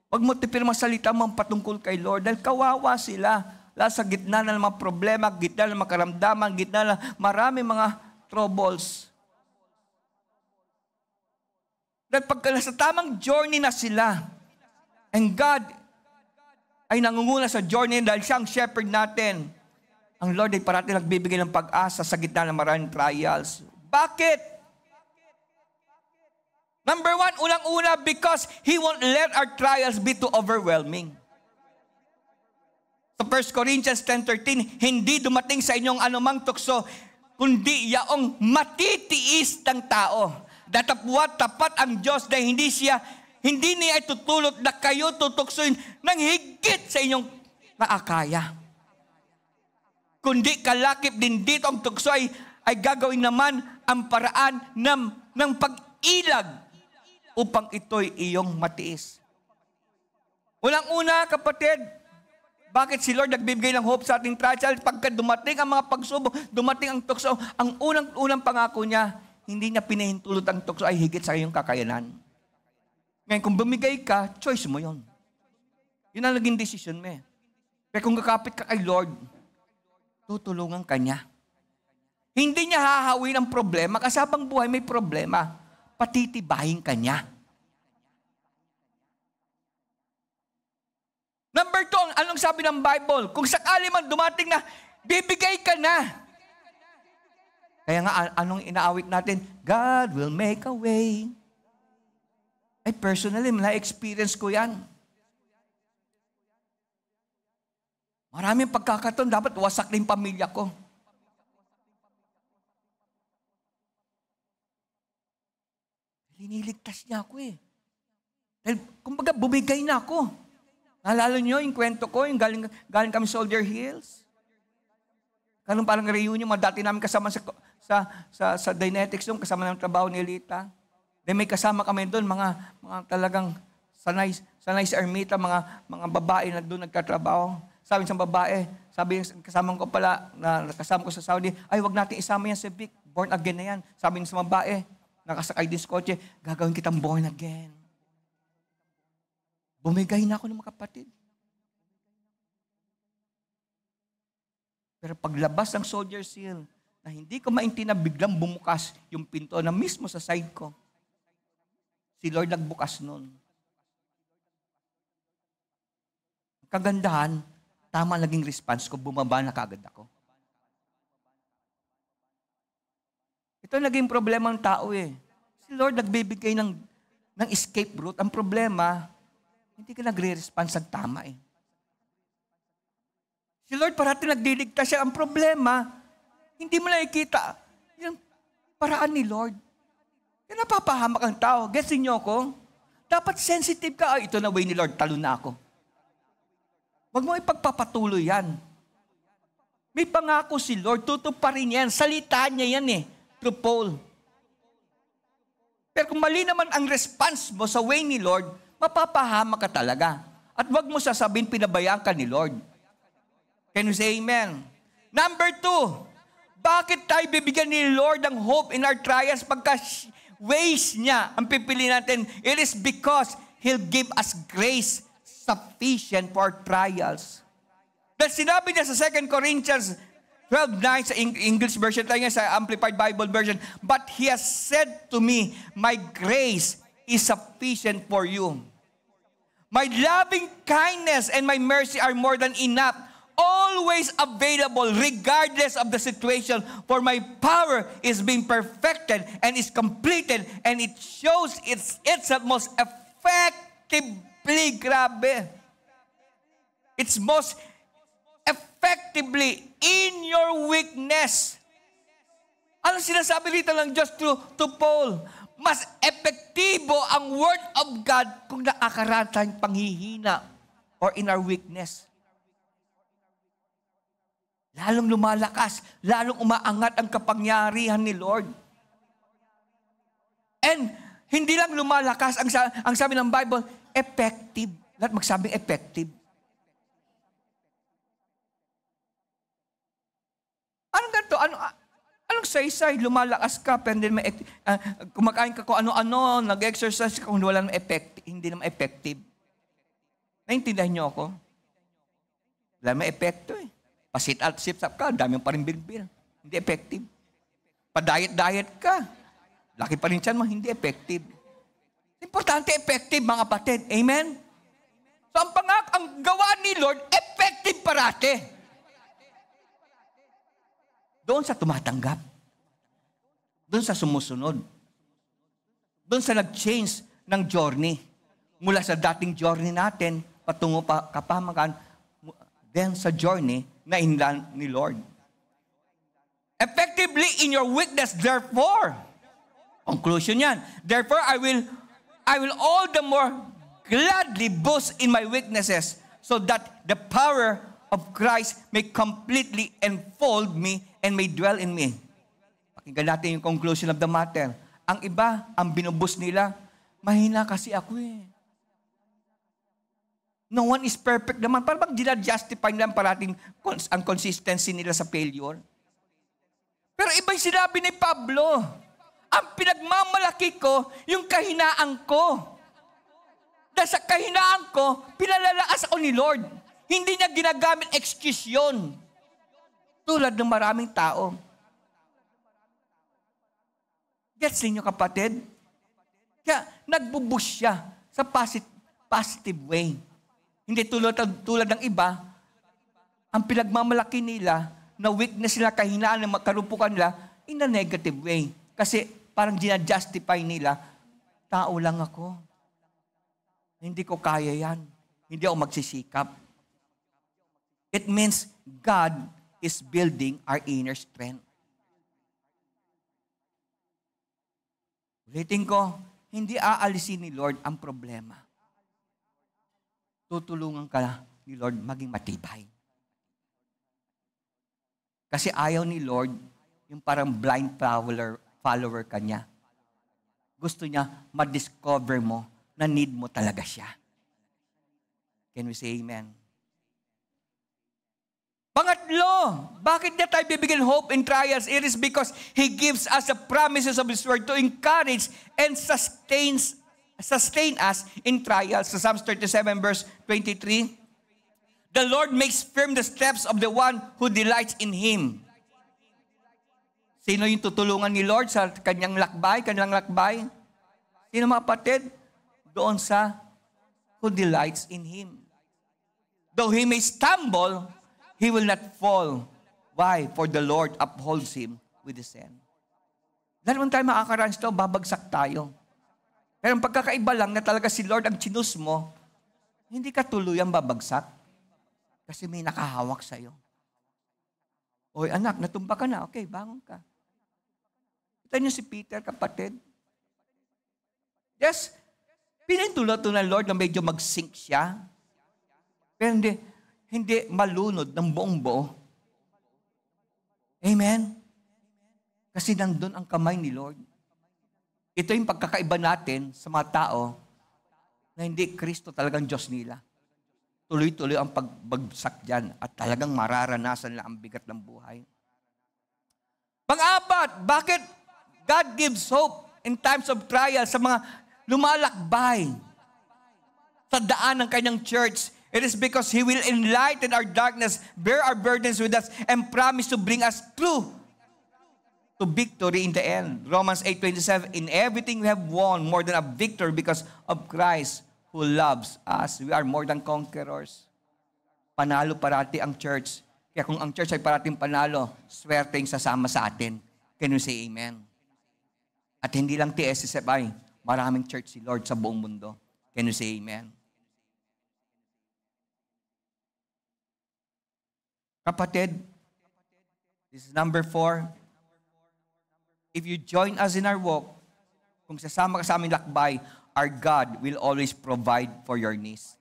Huwag mo tipirin ang salita mo patungkol kay Lord. Dahil kawawa sila. Lalo sa gitna ng mga problema, gitna ng mga karamdaman, gitna ng maraming mga troubles. Dahil pagka sa tamang journey na sila, and God ay nangunguna sa journey dahil siya ang shepherd natin, ang Lord ay parating nagbibigay ng pag-asa sa gitna ng maraming trials. Bakit? Number one, unang-una, because He won't let our trials be too overwhelming. Sa 1 Corinthians 10:13, hindi dumating sa inyong anumang tukso, kundi yaong matitiis ng tao. Datapwat tapat ang Diyos na hindi niya itutulot na kayo tutuksoin ng higit sa inyong naakaya. Kundi kalakip din dito ang tukso ay gagawin naman ang paraan ng pag-ilag upang ito'y iyong matiis. Unang-una, kapatid, bakit si Lord nagbibigay ng hope sa ating trials? Pagka dumating ang mga pagsubok, dumating ang tukso, ang unang pangako niya, hindi niya pinahintulot ang tukso ay higit sa iyong kakayanan. Ngayon, kung bumigay ka, choice mo yon. Yun ang naging decision mo. Pero kung kakapit ka kay Lord, tutulungan ka niya. Hindi niya hahawin ang problema kasi habang buhay may problema. Patitibahin ka niya. Number 2, anong sabi ng Bible? Kung sakali man dumating na, bibigay ka na. Kaya nga, anong inaawit natin? God will make a way. Ay, personally, na-experience ko yan. Maraming pagkakataon, dapat wasak na yung pamilya ko. Liniligtas niya ako eh. Dahil, kumbaga, bumigay na ako. Naalala niyo yung kwento ko, yung galing kami Soldier Hills. Ganun parang reunion, mga dati namin kasama sa Dynetics doon, kasama ng trabaho ni Lita. Then may kasama kami doon, mga talagang sanay sa ermita, mga babae na doon nagtatrabaho. Sabi sa babae, sabi kasama ko pala, na kasama ko sa Saudi, ay wag natin isama yan sa Vic, born again na yan. Sabi sa babae, nakasakay din sa kotse, gagawin kitang born again. Bumigay na ako ng mga kapatid. Pero paglabas ng Soldier Seal, na hindi ko maintindihan, biglang bumukas yung pinto na mismo sa side ko. Si Lord nagbukas nun. Kagandahan, tama naging response ko, bumaba na kaagad ako. Ito naging problema ng tao eh. Si Lord nagbibigay ng escape route. Ang problema, hindi ka nagre-response ng tama eh. Si Lord parating nagdiligtas siya. Ang problema, hindi mo nakikita yung paraan ni Lord. Kaya napapahamak ang tao. Gets niyo ako? Dapat sensitive ka. Ito na way ni Lord, talo na ako. Huwag mo ipagpapatuloy yan. May pangako si Lord, tutuparin yan. Salita niya yan eh. Through Paul. Pero kung mali naman ang response mo sa way ni Lord, mapapahamak ka talaga. At huwag mo sasabihin, pinabayaan ka ni Lord. Can you say amen? Number 2, bakit tayo bibigyan ni Lord ng hope in our trials pagka ways niya ang pipili natin? It is because He'll give us grace sufficient for trials. Dahil sinabi niya sa 2 Corinthians 12:9 sa English version, tayo nga sa Amplified Bible version, but He has said to me, my grace is sufficient for you. My loving kindness and my mercy are more than enough, always available regardless of the situation, for my power is being perfected and is completed, and it shows itself most effectively, grabe. It's most effectively in your weakness. Ano sinasabi dito ng Diyos to Paul? Mas epektibo ang Word of God kung nakakaroon tayong panghihina or in our weakness. Lalong lumalakas, lalong umaangat ang kapangyarihan ni Lord. And hindi lang lumalakas, ang sabi ng Bible, effective. Lahat magsabing effective. magsaysay, lumalakas ka, pero hindi naman, kumakain ka kung ano-ano, nag-exercise ka kung wala naman hindi naman effective. Naintindihan niyo ako? Wala naman epekto eh. Pa-sit up ka, dami pa rin bilbil. Hindi effective. Pa-diet ka, laki pa rin tiyan mo, hindi effective. Importante, effective mga kapatid. Amen? So ang gawa ni Lord, effective parate. Doon sa tumatanggap. Doon sa sumusunod. Doon sa nag-change ng journey. Mula sa dating journey natin, patungo pa kapamakan, then sa journey na inland ni Lord. Effectively in your weakness, therefore, conclusion yan, therefore I will all the more gladly boast in my weaknesses so that the power of Christ may completely enfold me and may dwell in me. Pakinggan natin yung conclusion of the matter. Ang iba, ang binubus nila, mahina kasi ako eh. No one is perfect naman. Parang justify nila parating ang consistency nila sa failure. Pero iba yung sinabi ni Pablo. Ang pinagmamalaki ko, yung kahinaan ko. Dahil sa kahinaan ko, pinalalakas ako ni Lord. Hindi niya ginagamit excuse yun. Tulad ng maraming tao. Gets niyo kapatid? Kaya nagbubush siya sa positive way. Hindi tulad ng iba, ang pinagmamalaki nila, na weakness nila, kahinaan ng karupukan nila, in a negative way. Kasi parang ginajustify nila, tao lang ako. Hindi ko kaya yan. Hindi ako magsisikap. It means God is building our inner strength. Ulitin ko, hindi aalisin ni Lord ang problema. Tutulungan ka ni Lord maging matibay. Kasi ayaw ni Lord yung parang blind follower ka niya. Gusto niya ma-discover mo na need mo talaga siya. Can we say amen? Pangatlo, bakit niya tayo bibigyan hope in trials? It is because He gives us the promises of His Word to encourage and sustain us in trials. Sa Psalms 37 verse 23, the Lord makes firm the steps of the one who delights in Him. Sino yung tutulungan ni Lord sa kanyang lakbay? Sino mga kapatid? Doon sa who delights in Him. Though he may stumble, he will not fall. Why? For the Lord upholds him with his hand. Dahil naman tayo makakaranas ito, babagsak tayo. Pero ang pagkakaiba lang na talaga si Lord ang chinus mo, hindi ka tuluyang babagsak. Kasi may nakahawak sa'yo. Oy anak, natumba ka na. Okay, bangon ka. Kita niyo si Peter, kapatid. Yes, pinintulot ng Lord na medyo mag-sink siya. Pero hindi malunod ng buong buo. Amen? Kasi nandun ang kamay ni Lord. Ito yung pagkakaiba natin sa mga tao na hindi Kristo talagang Diyos nila. Tuloy-tuloy ang pagbagsak dyan at talagang mararanasan nila ang bigat ng buhay. Pang-apat, bakit God gives hope in times of trial sa mga lumalakbay sa daan ng kanyang church? It is because He will enlighten our darkness, bear our burdens with us, and promise to bring us through to victory in the end. Romans 8:27, in everything we have won more than a victory because of Christ who loves us. We are more than conquerors. Panalo parati ang church. Kaya kung ang church ay parating panalo, swerte yung sasama sa atin. Can you say amen? At hindi lang TSSFI, maraming church si Lord sa buong mundo. Can you say amen? Kapatid, this is number 4. If you join us in our walk, kung sasama ka sa aming lakbay, our God will always provide for your needs.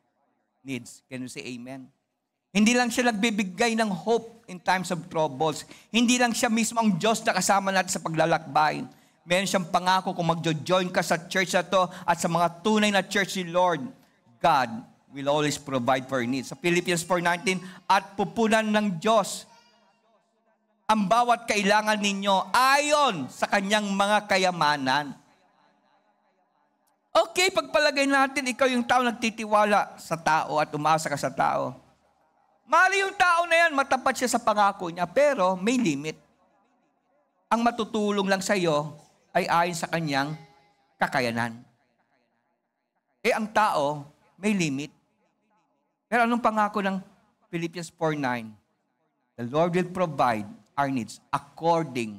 Can you say amen? Hindi lang siya nagbibigay ng hope in times of troubles. Hindi lang siya mismo ang Diyos na kasama natin sa paglalakbay. Meron siyang pangako kung magjo-join ka sa church na to at sa mga tunay na church ni Lord, God will always provide for your needs. Sa Philippians 4:19, at pupunan ng Diyos ang bawat kailangan ninyo ayon sa kanyang mga kayamanan. Okay, pagpalagay natin, ikaw yung tao nagtitiwala sa tao at umasa ka sa tao. Mali yung tao na yan, matapat siya sa pangako niya, pero may limit. Ang matutulong lang sa iyo ay ayon sa kanyang kakayanan. Ang tao, may limit. Pero anong pangako ng Philippians 4:9? The Lord will provide our needs according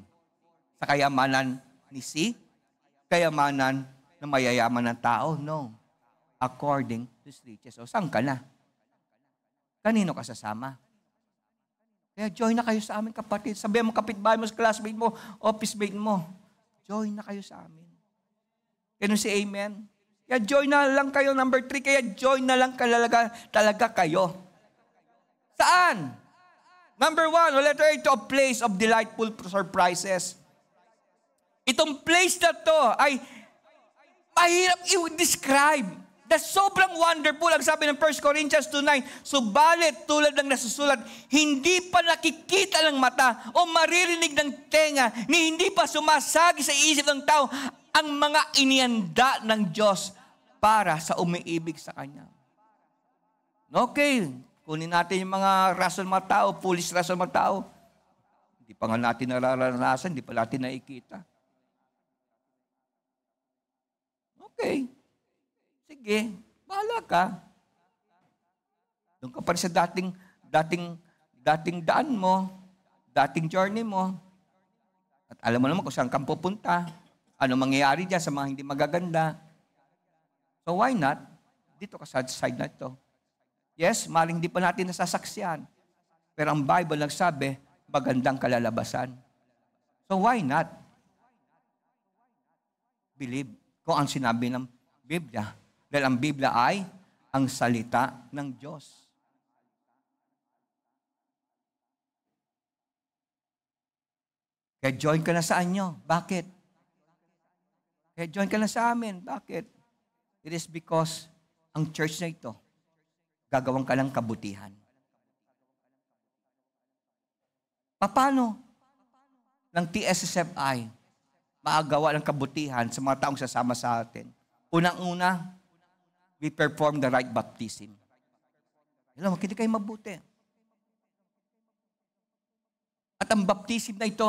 sa kayamanan ni kayamanan na mayayaman ng tao. No. According to his riches. O saan ka na? Kanino ka sasama? Kaya join na kayo sa amin, kapatid. Sabihan mo kapitbahay mo, classmate mo, office mate mo. Join na kayo sa amin. Kano si amen? Kaya join na lang kayo. Number 3, kaya join na lang talaga kayo. Saan? Number 1, letter A, to a place of delightful surprises. Itong place na to ay mahirap i-describe. That's sobrang wonderful. Ang sabi ng 1 Corinthians 2:9, subalit tulad ng nasusulat, hindi pa nakikita ng mata o maririnig ng tenga, ni hindi pa sumasagi sa isip ng tao ang mga inianda ng Diyos para sa umiibig sa Kanya. Okay, kunin natin yung mga rason mga tao, foolish rason mga tao. Hindi pa nga natin nararanasan, hindi pa natin nakikita. Okay. Sige, bahala ka. Doon ka pa rin sa dating daan mo, dating journey mo. At alam mo naman kung saan kang pupunta, ano mangyayari dyan sa mga hindi magaganda. So why not? Dito ka sa side na ito. Yes, maling hindi pa natin nasasaksiyan. Pero ang Bible nagsabi, magandang kalalabasan. So why not? Believe kung ang sinabi ng Biblia. Dahil ang Biblia ay ang salita ng Diyos. Kaya join ka na sa anyo. Bakit? Kaya join ka na sa amin. Bakit? It is because ang church na ito, gagawang ka ng kabutihan. Paano ng TSSFI maagawa ng kabutihan sa mga taong sasama sa atin? Unang-una, we perform the right baptism. Alam mo, hindi kayo mabuti. At ang baptism na ito,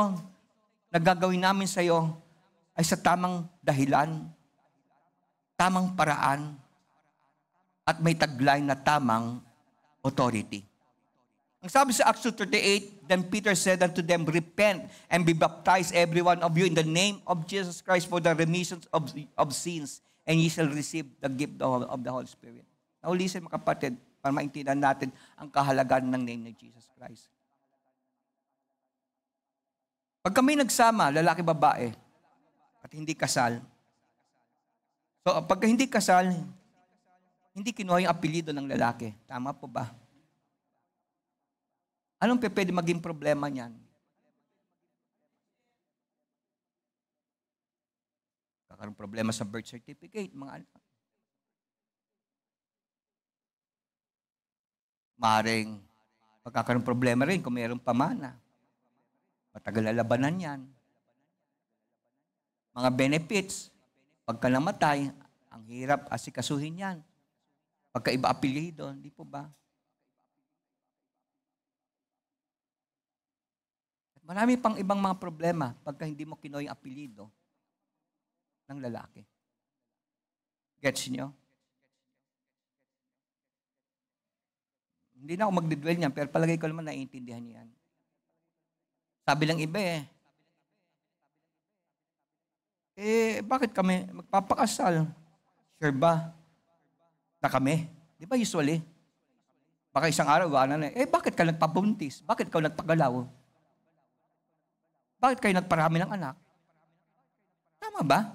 na gagawin namin sa iyo, ay sa tamang dahilan, tamang paraan, at may tagline na tamang authority. Ang sabi sa Acts 2:38, then Peter said unto them, repent and be baptized every one of you in the name of Jesus Christ for the remission of sins, and ye shall receive the gift of the Holy Spirit. Now listen mga kapatid, para maintindihan natin ang kahalagan ng name ng Jesus Christ. Pag kami nagsama, lalaki, babae, at hindi kasal, so pag hindi kasal, hindi kinuha yung apelyido ng lalaki. Tama po ba? Anong pwede maging problema niyan? Kakaroon problema sa birth certificate, mga anak. Maring magkakaroon problema rin kung mayroong pamana. Matagal na labanan yan. Mga benefits, pagka namatay, ang hirap asikasuhin yan. Pagka iba apelyido, hindi po ba? At marami pang ibang mga problema pagka hindi mo kinuha yung apelyido ng lalaki. Gets nyo? Hindi na ako magdidwell niyan, pero palagay ko naman naiintindihan niyo yan. Sabi lang iba bakit kami magpapakasal? Sure ba na kami? Di ba usually? Baka isang araw, bakit ka nagpabuntis? Bakit ka nagpagalaw? Bakit kayo nagparami ng anak? Tama ba?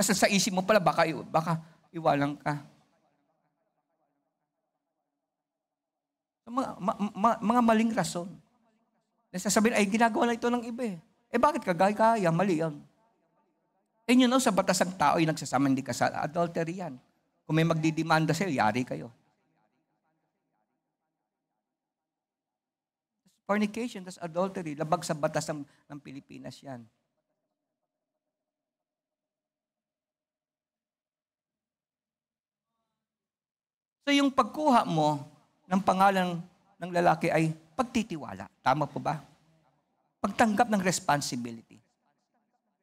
Kasi sa isip mo pala, baka iwalang ka. Mga maling rason. Nasasabihin, ay ginagawa na ito ng iba bakit ka kaya? Mali yan. Sa batas ng tao, yung nagsasama hindi kasal, adultery yan. Kung may magdidemanda sa'yo, yari kayo. Fornication, that's adultery. Labag sa batas ng Pilipinas yan. So yung pagkuha mo ng pangalan ng lalaki ay pagtitiwala. Tama po ba? Pagtanggap ng responsibility.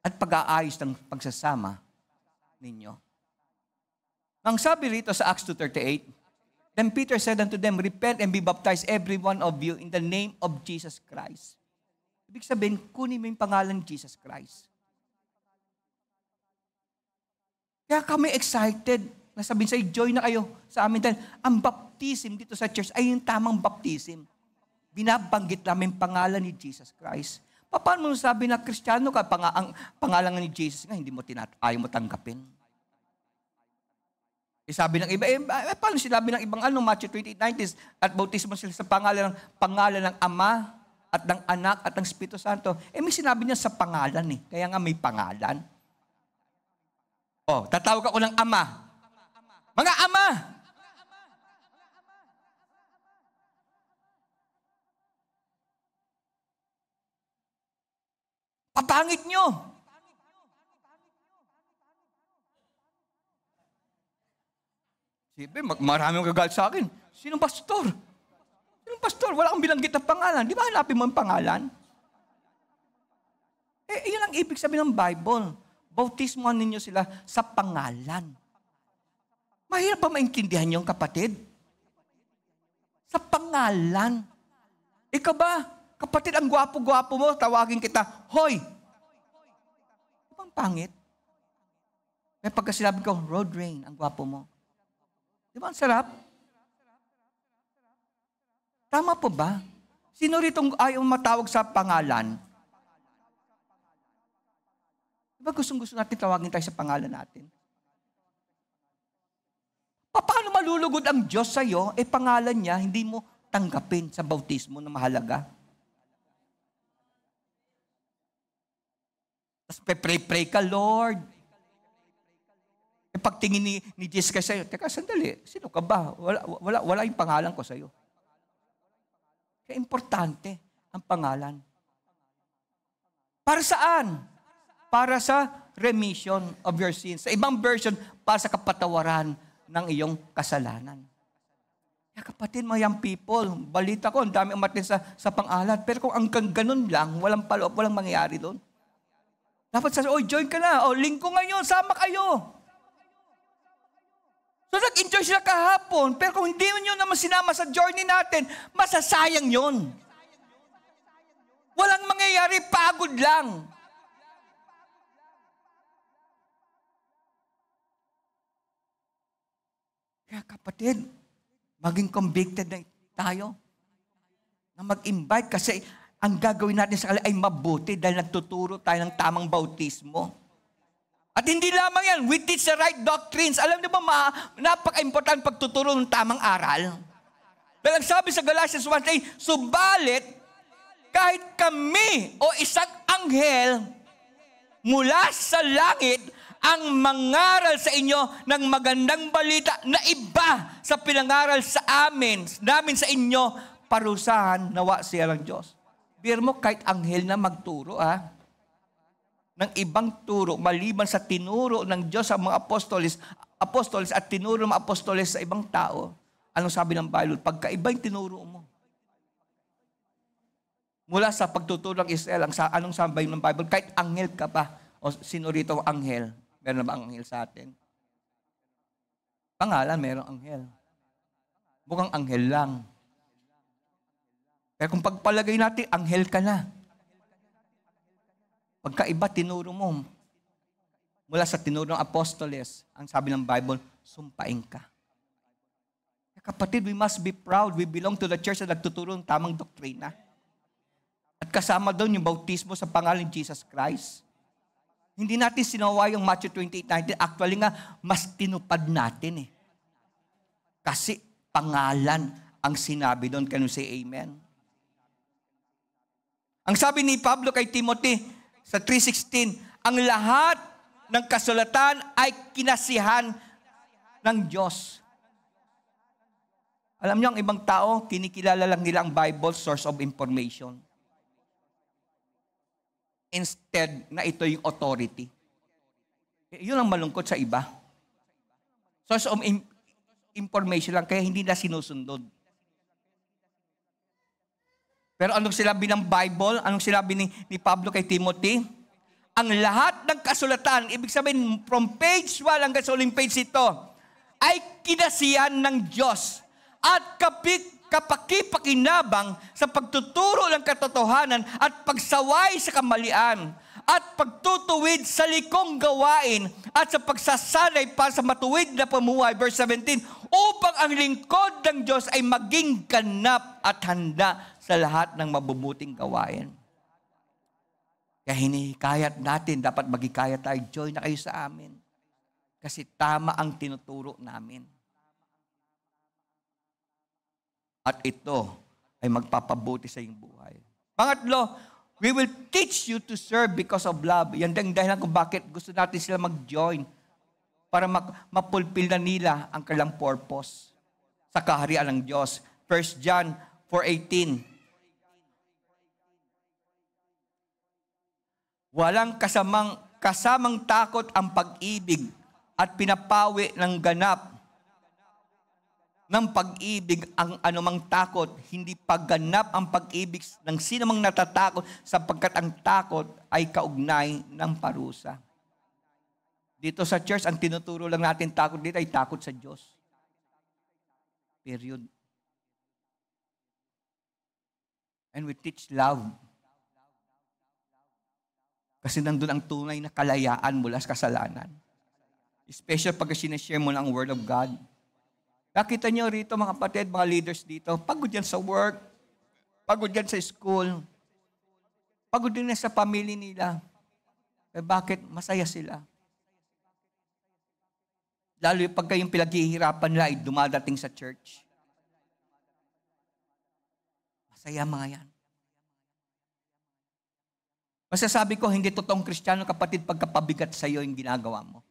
At pag-aayos ng pagsasama ninyo. Ang sabi rito sa Acts 2:38, then Peter said unto them, repent and be baptized every one of you in the name of Jesus Christ. Ibig sabihin, kunin mo yung pangalan ni Jesus Christ. Kaya kami excited. Nasabihin sa'yo, join na kayo sa amin dahil ang baptism dito sa church ay yung tamang baptism. Binabanggit namin pangalan ni Jesus Christ. Paano mo sabi na Kristiyano ka, ang pangalan ni Jesus nga, hindi mo ayaw mo tanggapin? Sabi ng iba, paano sinabi ng ibang Matthew 28:19, at bautismo sila sa pangalan ng Ama at ng Anak at ng Espiritu Santo. May sinabi niya sa pangalan kaya nga may pangalan. Tatawag ako ng Ama. Mga ama! Papangit nyo! Siyempre, maraming magagalit sa akin. Sinong pastor? Sinong pastor? Wala kang bilanggit na pangalan. Di ba hanapin mo ang pangalan? Yun ang ibig sabihin ng Bible. Bautismohan ninyo sila sa pangalan. Mahirap ba maintindihan yung kapatid? Sa pangalan. Ikaw ba, kapatid, ang gwapo-gwapo mo, tawagin kita, hoy! Di ba ang pangit? May pagka sinabi ko, Road Rain, ang gwapo mo. Di ba ang sarap? Tama po ba? Sino ritong ayaw matawag sa pangalan? Di ba gustong-gusto natin tawagin tayo sa pangalan natin? Paano malulugod ang Diyos sa'yo? Pangalan niya, hindi mo tanggapin sa bautismo na mahalaga. Tapos pray ka, Lord. Pagtingin ni Jesus sa'yo, teka, sandali, sino ka ba? Wala yung pangalan ko sa'yo. Kaya importante ang pangalan. Para saan? Para sa remission of your sins. Sa ibang version, para sa kapatawaran ng iyong kasalanan. Kaya kapatid, mga young people, balita ko, ang dami umatin sa pang-alat. Pero kung ang ganun lang, walang follow-up, walang mangyayari doon. Dapat join ka na. Linggo ngayon, sama kayo. So nag-enjoy sila kahapon, pero kung hindi nyo naman sinama sa journey natin, masasayang yon. Walang mangyayari, pagod lang. Kaya kapatid, maging convicted na tayo na mag-invite kasi ang gagawin natin sa kanila ay mabuti dahil nagtuturo tayo ng tamang bautismo. At hindi lamang yan, we teach the right doctrines. Alam niyo ba, napaka-important pagtuturo ng tamang aral. Dahil ang sabi sa Galatians 1:8, subalit, kahit kami o isang anghel mula sa langit ang mangaral sa inyo ng magandang balita na iba sa pinangaral namin sa inyo, parusahan nawa siya ng Diyos. Biro mo, kahit anghel na magturo, ng ibang turo, maliban sa tinuro ng Diyos sa mga apostoles at tinuro ng mga apostoles sa ibang tao. Anong sabi ng Bible? Pagkaiba yung tinuro mo. Mula sa pagtuturo ng Israel, anong sabi ng Bible? Kahit anghel ka pa, o sino rito ang anghel? Meron na ba ang anghel sa atin? Pangalan, merong anghel. Mukhang anghel lang. Pero kung pagpalagay natin, anghel ka na. Pagkaiba, tinuro mo. Mula sa tinuro ng apostoles, ang sabi ng Bible, sumpain ka. Kapatid, we must be proud. We belong to the church na nagtuturo ng tamang doktrina. At kasama doon yung bautismo sa pangalan ni Jesus Christ. Hindi natin sinawa yung Matthew 28:19. Actually nga, mas tinupad natin Kasi pangalan ang sinabi doon. Can you say amen? Ang sabi ni Pablo kay Timothy sa 3:16, ang lahat ng kasulatan ay kinasihan ng Diyos. Alam niyo, ang ibang tao, kinikilala lang nila ang Bible source of information. Instead na ito yung authority. Yun ang malungkot sa iba. Source of information lang, kaya hindi na sinusundod. Pero anong sinabi ng Bible? Anong sinabi ni Pablo kay Timothy? Ang lahat ng kasulatan, ibig sabihin, from page 1 hanggang sa uling page ito, ay kinasiyan ng Diyos at kapakipakinabang sa pagtuturo ng katotohanan at pagsaway sa kamalian at pagtutuwid sa likong gawain at sa pagsasanay para sa matuwid na pamuhay. Verse 17, upang ang lingkod ng Diyos ay maging ganap at handa sa lahat ng mabubuting gawain. Kaya hinihikayat natin, dapat magikayat tayo, join na kayo sa amin. Kasi tama ang tinuturo namin. At ito ay magpapabuti sa iyong buhay. Pangatlo, we will teach you to serve because of love. Yan ang dahilan kung bakit gusto natin sila mag-join para mapulpil na nila ang kanilang purpose sa kaharian ng Diyos. 1 John 4:18. Walang kasamang takot ang pag-ibig at pinapawi ng ganap ng pag-ibig ang anumang takot. Hindi pagganap ang pag-ibig ng sinumang natatakot sapagkat ang takot ay kaugnay ng parusa. Dito sa church, ang tinuturo lang natin takot dito ay takot sa Diyos. Period. And we teach love. Kasi nandun ang tunay na kalayaan mula sa kasalanan. Especially pag sinashare mo ng Word of God. Nakita nyo rito mga kapatid, mga leaders dito, pagod yan sa work, pagod yan sa school, pagod din sa family nila. Eh bakit? Masaya sila. Lalo yung pagka yung pinaghihirapan nila ay dumadating sa church. Masaya mga yan. Masasabi ko, hindi totoong Kristiyano kapatid pagkapabigat sa iyo yung ginagawa mo.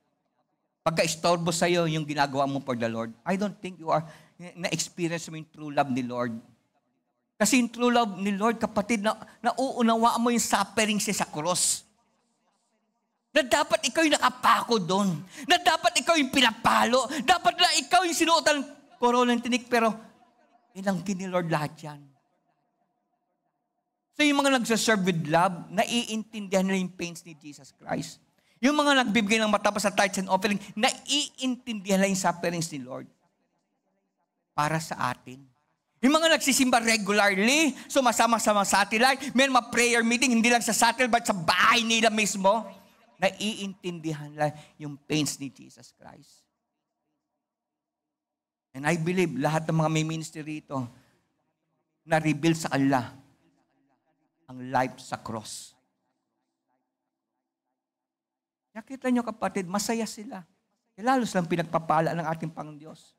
Pagka-istorbo sa iyo yung ginagawa mo for the Lord. I don't think you are na-experience mo yung true love ni Lord. Kasi yung true love ni Lord, kapatid, nauunawaan mo yung suffering siya sa cross. Na dapat ikaw yung nakapako doon. Na dapat ikaw yung pinapalo. Dapat na ikaw yung sinuotan korona ng tinik. Pero inangkin ni Lord lahat yan. So yung mga nagsaserve with love, naiintindihan nila yung pains ni Jesus Christ. Yung mga nagbibigay ng matapos sa tithes and offering, naiintindihan nila yung sufferings ni Lord. Para sa atin. Yung mga nagsisimba regularly, sumasama sa mga satellite, may mga prayer meeting, hindi lang sa satellite, but sa bahay nila mismo, naiintindihan nila yung pains ni Jesus Christ. And I believe, lahat ng mga may ministry rito, na-reveal sa kanila ang life sa cross. Nakita nyo kapatid, masaya sila. Lalo silang pinagpapala ng ating Panginoon Diyos.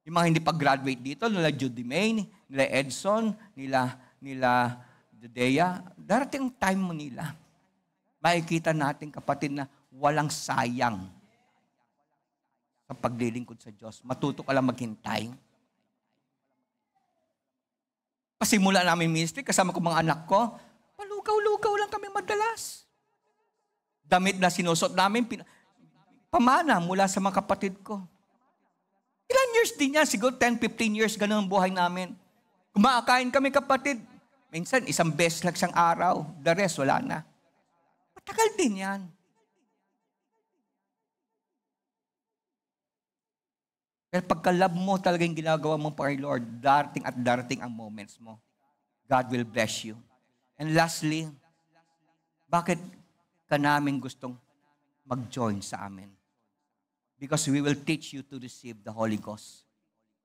Yung mga hindi pag-graduate dito, nila Judy May, nila Edson, nila Dedea, darating ang time mo nila. Makikita natin kapatid na walang sayang sa paglilingkod sa Diyos. Matuto ka lang maghintay. Pasimula namin ministry, kasama ko mga anak ko, palugaw-lugaw lang kami madalas. Damit na sinusot namin, pamana mula sa mga kapatid ko. Ilan years din yan? Siguro 10, 15 years, ganun ang buhay namin. Kumakain kami kapatid. Minsan, isang beses lang isang araw. The rest, wala na. Matagal din yan. Pero pagka-love mo talaga yung ginagawa mo para Lord, darating at darating ang moments mo. God will bless you. And lastly, bakit ka namin gustong mag-join sa amin? Because we will teach you to receive the Holy Ghost.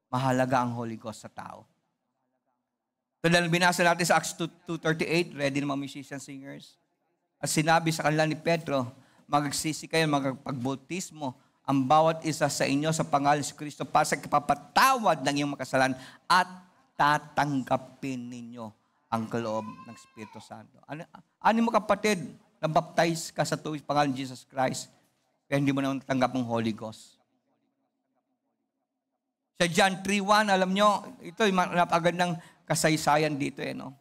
Mahalaga ang Holy Ghost sa tao. So dahil binasa natin sa Acts 2:38, ready na mga musicians, singers. At sinabi sa kanila ni Pedro, magsisi kayo, magpagbautismo, ang bawat isa sa inyo sa pangalan ni Kristo para sa kapapatawad ng iyong makasalanan at tatanggapin ninyo ang kaloob ng Espiritu Santo. Ano mo kapatid, na-baptize ka sa tubig pangalan ni Jesus Christ, kaya hindi mo naman natanggap ang Holy Ghost. Sa John 3:1, alam nyo, ito yung napagandang kasaysayan dito. No?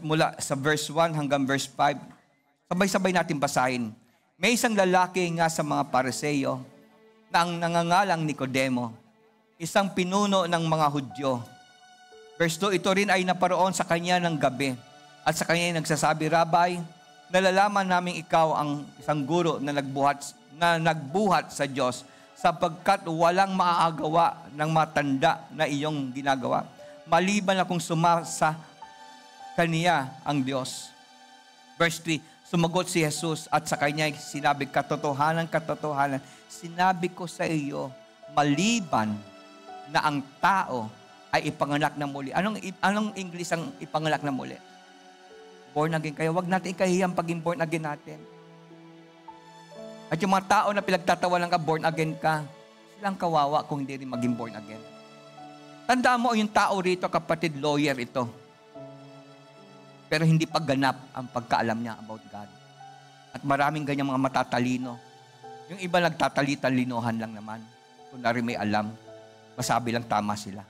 Mula sa verse 1 hanggang verse 5. Sabay-sabay natin basahin. May isang lalaki nga sa mga Pariseo na ang nangangalang Nicodemo, isang pinuno ng mga Hudyo. Verse 2, ito rin ay naparoon sa kanya ng gabi. At sa kanya nagsasabi, Rabbi, nalalaman namin ikaw ang isang guro na nagbuhat sa Diyos sapagkat walang maaagawa ng matanda na iyong ginagawa. Maliban na kung sumasa kaniya ang Diyos. Verse 3, sumagot si Jesus at sa kanya sinabi, katotohanan, katotohanan, sinabi ko sa iyo, maliban na ang tao ay ipanganak na muli. Anong English ang ipanganak na muli? Born again. Kaya wag natin ikahiyang paging born again natin. At yung mga tao na pinagtatawanan ka, born again ka, silang kawawa kung hindi rin maging born again. Tandaan mo, yung tao rito, kapatid, lawyer ito. Pero hindi pagganap ang pagkaalam niya about God. At maraming ganyang mga matatalino. Yung iba nagtatali-talinohan lang naman. Kung nari may alam, masabi lang tama sila.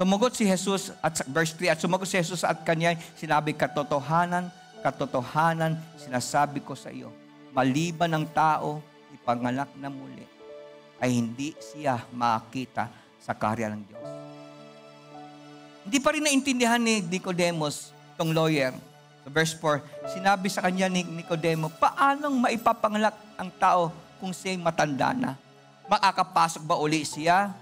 Sumagot si Jesus at verse 3, at sumagot si Jesus at kanya sinabi, katotohanan, katotohanan, sinasabi ko sa iyo, maliban ng tao ipanganak na muli, ay hindi siya makita sa karya ng Diyos. Hindi pa rin naintindihan ni Nicodemus, itong lawyer. Sa verse 4, sinabi sa kanya ni Nicodemo, paanong maipapanganak ang tao kung siya'y matanda na? Makakapasok ba uli siya?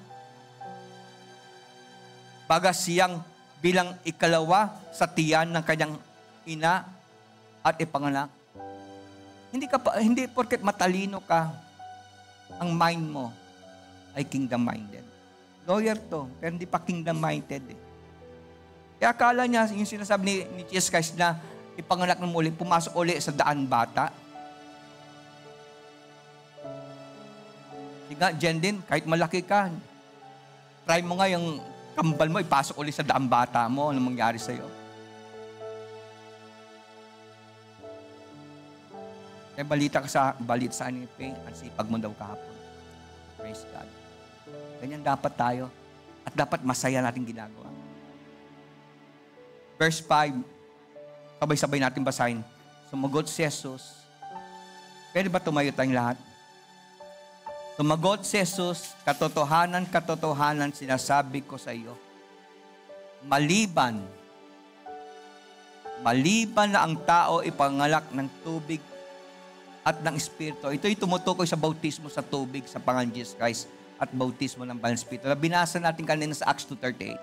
Baga siyang bilang ikalawa sa tiyan ng kanyang ina at ipanganak. Hindi porket matalino ka, ang mind mo ay kingdom-minded. Lawyer to, pero hindi pa kingdom-minded eh. Kaya akala niya, yung sinasabi ni Jesus Christ na ipanganak ng muli, pumasok uli sa daan bata. Sige, Jen din, kahit malaki ka, try mo nga yung kambal mo, ipasok uli sa daang bata mo, ano mangyari sa'yo. Kaya balita sa Anipe, ang sipag mo daw kahapon. Praise God. Ganyan dapat tayo. At dapat masaya natin ginagawa. Verse 5, sabay-sabay natin basahin. Sumagot si Jesus. Pwede ba tumayo tayong lahat? Sumagot si Jesus, katotohanan, katotohanan, sinasabi ko sa iyo. Maliban na ang tao ipangalak ng tubig at ng Espiritu. Ito'y tumutukoy sa bautismo sa tubig sa Panginoon Jesus Christ at bautismo ng Banal Espiritu. Binasa natin kanina sa Acts 2:38.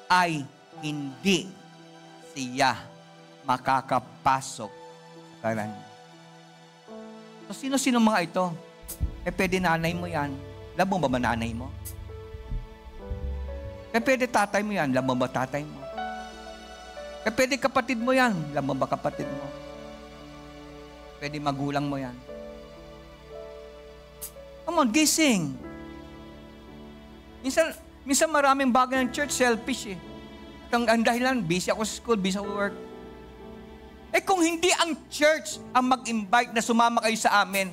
Ay hindi siya makakapasok sa karan. So, sino-sino mga ito? Pwede nanay mo yan. Alam mo ba nanay mo? Pwede tatay mo yan. Alam mo ba tatay mo? Pwede kapatid mo yan. Alam mo ba kapatid mo? Pwede magulang mo yan. Come on, gising. Minsan maraming bagay ng church, selfish eh. Ang dahilan, busy ako sa school, busy ako sa work. Kung hindi ang church ang mag-invite na sumama kayo sa amin,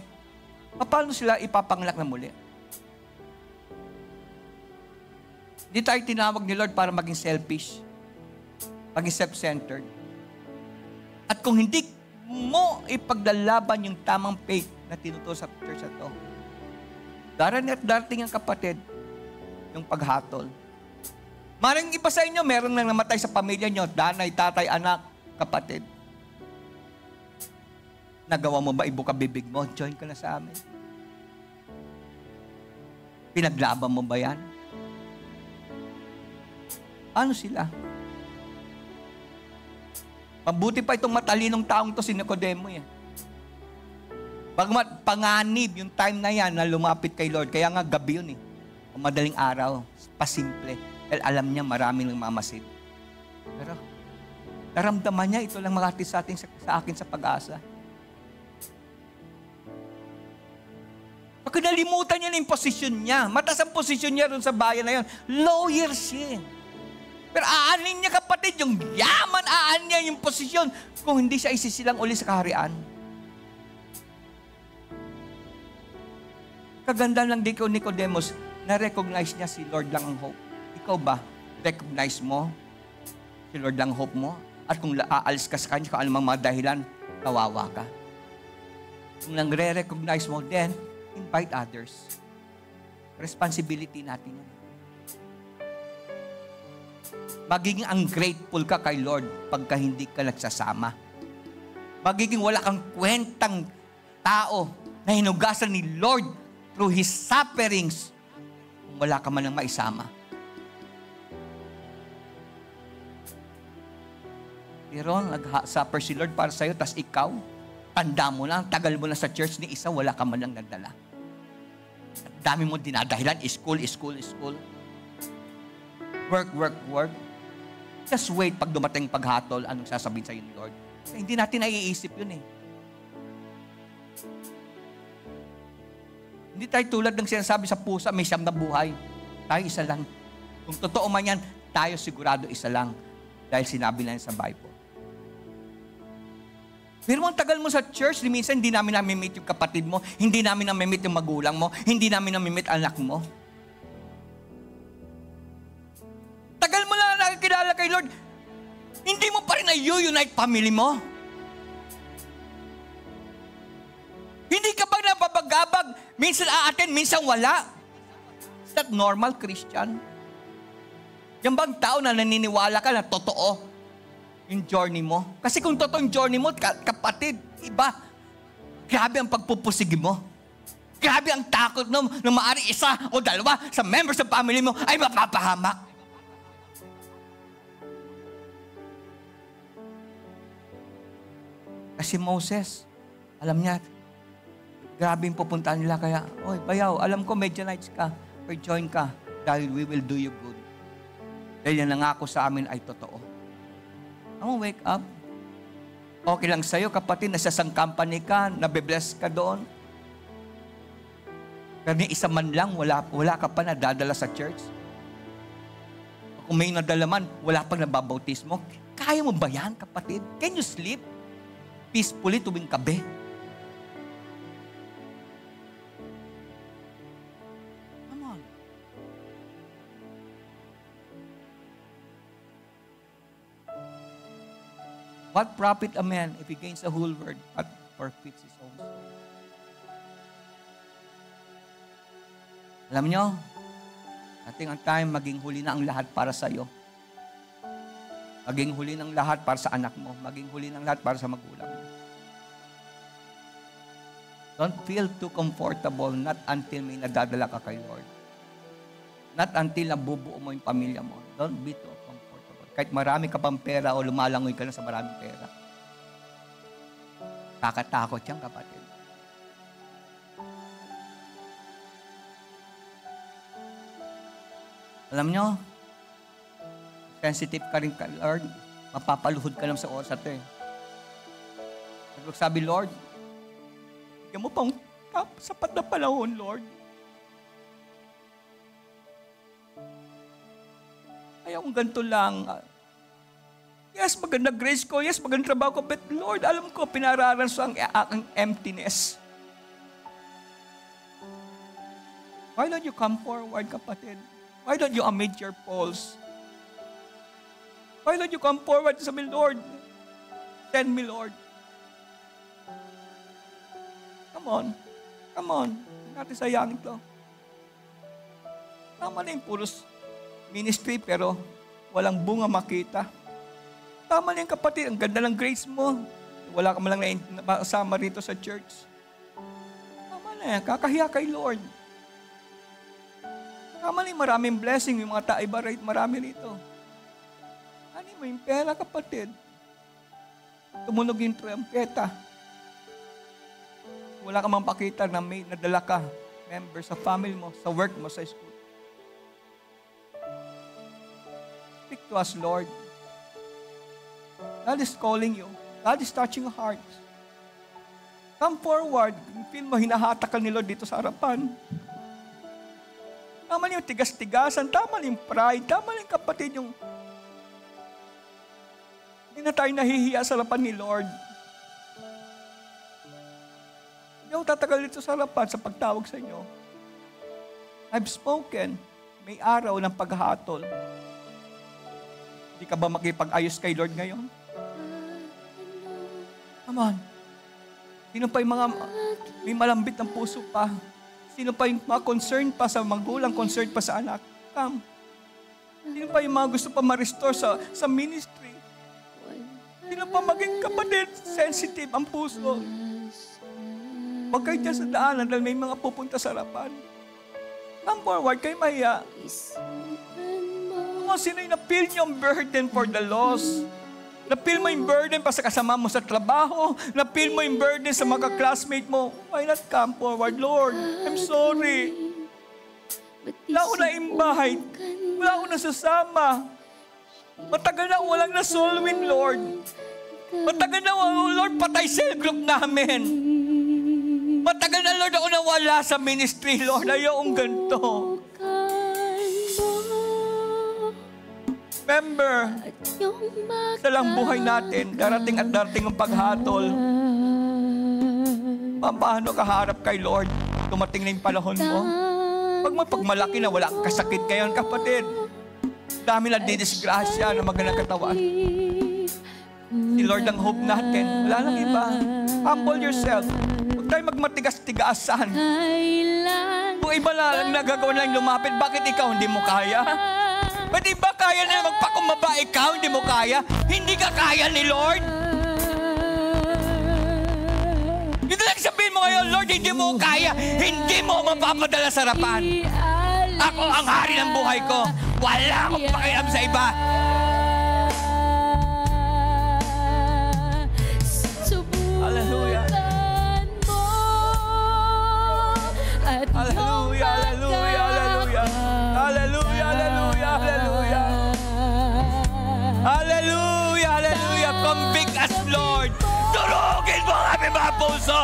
paano sila ipapangalak na muli? Hindi tayo tinawag ni Lord para maging selfish, maging self-centered. At kung hindi mo ipaglalaban yung tamang faith na tinuturo sa church na ito, darating ang kapatid, yung paghatol. Maring iba sa inyo, meron nang namatay sa pamilya nyo, danay, tatay, anak, kapatid. Nagawa mo ba ibuka bibig mo? Join ka na sa amin. Pinaglaban mo ba yan? Ano sila? Mabuti pa itong matalinong taong to si Nicodemo eh. Bagamat panganib yung time na yan na lumapit kay Lord. Kaya nga gabi yun eh. O madaling araw. Pasimple. Dahil alam niya maraming nang mamasid. Pero naramdaman niya ito lang makati sa akin sa pag-asa. Pag nalimutan niya na yung posisyon niya. Mataas ang posisyon niya doon sa bayan na yun. Lawyer siya. Pero aanin niya kapatid, yung yaman, aanin niya yung posisyon kung hindi siya isisilang uli sa kaharian. Kaganda ng Nicodemus, na-recognize niya si Lord lang ang hope. Ikaw ba, recognize mo si Lord lang hope mo? At kung aalis ka sa Kanya, kung anumang mga dahilan, kawawa ka. Kung nang-recognize mo, then, invite others. Responsibility natin yun. Magiging ungrateful ka kay Lord pagka hindi ka nagsasama. Magiging wala kang kwentang tao na hinugasan ni Lord through His sufferings kung wala ka man ng maisama. Pero nag-suffer si Lord para sa'yo, tas ikaw, tanda mo na, tagal mo na sa church ni isa, wala ka man lang nagdala. At dami mo dinadahilan, school. Work. Just wait, pag dumating paghatol, anong sasabihin sa'yo ni Lord? Hindi natin naiisip yun eh. Hindi tayo tulad ng sinasabi sa pusa, may 9 na buhay. Tayo isa lang. Kung totoo man yan, tayo sigurado isa lang. Dahil sinabi na yan sa Bible. Pero ang tagal mo sa church, minsan hindi namin namimit yung kapatid mo, hindi namin namimit yung magulang mo, hindi namin namimit anak mo. Tagal mo na nakikilala kay Lord, hindi mo pa rin na-unite family mo. Hindi ka ba napapagabag? Minsan aaten, minsan wala. Is that normal, Christian? Yan bang tao na naniniwala ka na totoo yung journey mo? Kasi kung totoo yung journey mo, kapatid, iba. Grabe ang pagpupusigi mo. Grabe ang takot na maaari isa o dalawa sa members ng family mo ay mapapahamak. Kasi Moses, alam niya, grabe yung pupuntahan nila. Kaya, oy, bayaw, alam ko Midianites ka, or join ka, dahil we will do you good. Dahil yan nangako sa amin ay totoo. Wake up. Okay lang sa'yo, kapatid, nasa isang company ka, nabe-bless ka doon. Pero isa man lang, wala ka pa nadadala sa church. Kung may nadala man, wala pang nababautismo. Kaya mo ba yan, kapatid? Can you sleep peacefully tuwing gabi? Come on. What profit a man if he gains the whole world but forfeits his own soul? Alam nyo, ating ang time maging huli na ang lahat para sa iyo. Maging huli ng lahat para sa anak mo. Maging huli ng lahat para sa magulang mo. Don't feel too comfortable, not until may nadadala ka kay Lord. Not until nabubuo mo yung pamilya mo. Don't be too comfortable. Kahit marami ka pang pera o lumalangoy ka na sa maraming pera. Kakatakot yan, kapatid. Alam nyo, sensitive ka rin kay Lord, mapapaluhod ka lang sa oras ito eh. Sabi, Lord, bigyan mo pang sapat na panahon, Lord. Ayaw kong ganito lang. Yes, maganda grace ko. Yes, maganda trabaho ko. But Lord, alam ko, pinararanso ang aking emptiness. Why don't you come forward, kapatid? Why don't you amid your pulse? Why don't you come forward and sabi, Lord, send me, Lord. Come on. Come on. Hindi natin sayangin to. Tama na yung puros ministry pero walang bunga makita. Tama na yung kapatid. Ang ganda ng grace mo. Wala ka man lang nakasama rito sa church. Tama na yan. Kakahiya kay Lord. Tama na yung maraming blessing. Yung mga taiba right, marami rito. Ano mo yung pera, kapatid? Tumunog yung trumpeta. Wala ka mang pakita na may nadala ka, member sa family mo, sa work mo, sa school. Speak to us, Lord. God is calling you. God is touching your heart. Come forward. Feel mo, hinahatak ka ni Lord dito sa harapan. Tama na yung tigas-tigasan, tama na yung pride, tama na yung kapatid yung hindi na tayo nahihiya sa harapan ni Lord. Hindi ako tatagal dito sa harapan sa pagtawag sa inyo. I've spoken. May araw ng paghatol. Hindi ka ba makipag-ayos kay Lord ngayon? Come on. Sino pa yung mga may malambit ng puso pa? Sino pa yung mga concerned pa sa magulang, concerned pa sa anak? Come. Sino pa yung mga gusto pa ma-restore sa ministry? Sino pa maging kapatid, sensitive ang puso? Huwag kayo dyan sa daanan dahil may mga pupunta sa harapan. Come forward, kayo mahiya. Kung sino yung na-feel yung burden for the lost. Na-feel mo yung burden pa sa kasama mo sa trabaho. Na-feel mo yung burden sa mga classmate mo. Why not come forward, Lord? I'm sorry. Wala ko na invite. Wala ko na sasama. Matagal na walang nasolwin, Lord. Matagal na, Lord, patay cell group namin. Matagal na, Lord, ako nawala sa ministry, Lord. Ayokong ganito. Remember, sa lang buhay natin, darating at darating ang paghatol. Paano ka harap kay Lord? Tumating na yung panahon mo. Pag malaki na, wala kang kasakit ngayon, kapatid. Dami na didisgrasya ng magandang katawan. Si Lord ang hope natin. Wala lang iba. Humble yourself. Huwag tayo magmatigas-tigasan. Kung iba lang nagagawa na lumapit, bakit ikaw hindi mo kaya? Ba't iba kaya na magpakumbaba, ikaw hindi mo kaya? Hindi ka kaya ni Lord? Hindi lang sabihin mo ngayon, Lord, hindi mo kaya. Hindi mo mapapadala sa harapan. Ako ang hari ng buhay ko. Wala akong pakialam sa iba. Hallelujah. Hallelujah, hallelujah, hallelujah. Hallelujah, hallelujah, hallelujah. Hallelujah, hallelujah. Convict us, Lord. Durugin mo kami mga puso.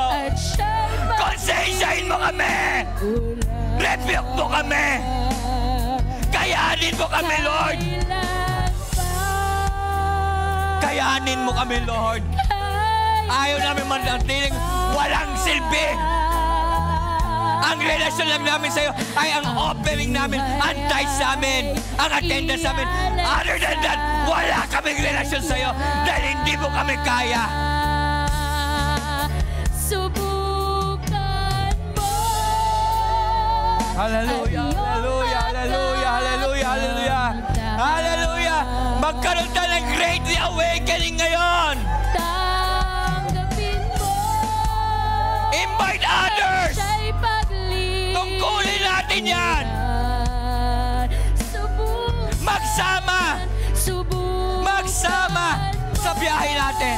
Konsensyahin mo kami. Rebuke mo kami. Kayanin mo kami, Lord. Kayanin mo kami, Lord. Ayaw namin manatiling walang silbi. Ang relasyon lang namin sa'yo ay ang offering namin, ang tithes namin, ang attendance namin. Other than that, wala kaming relasyon sa'yo dahil hindi mo kami kaya. Subukan mo. Hallelujah, hallelujah, hallelujah, hallelujah, hallelujah. Hallelujah. Magkaroon tayo ng great awakening ngayon. Tanggapin mo. Invite others. Tungkulin natin yan. Magsama sa biyahe natin.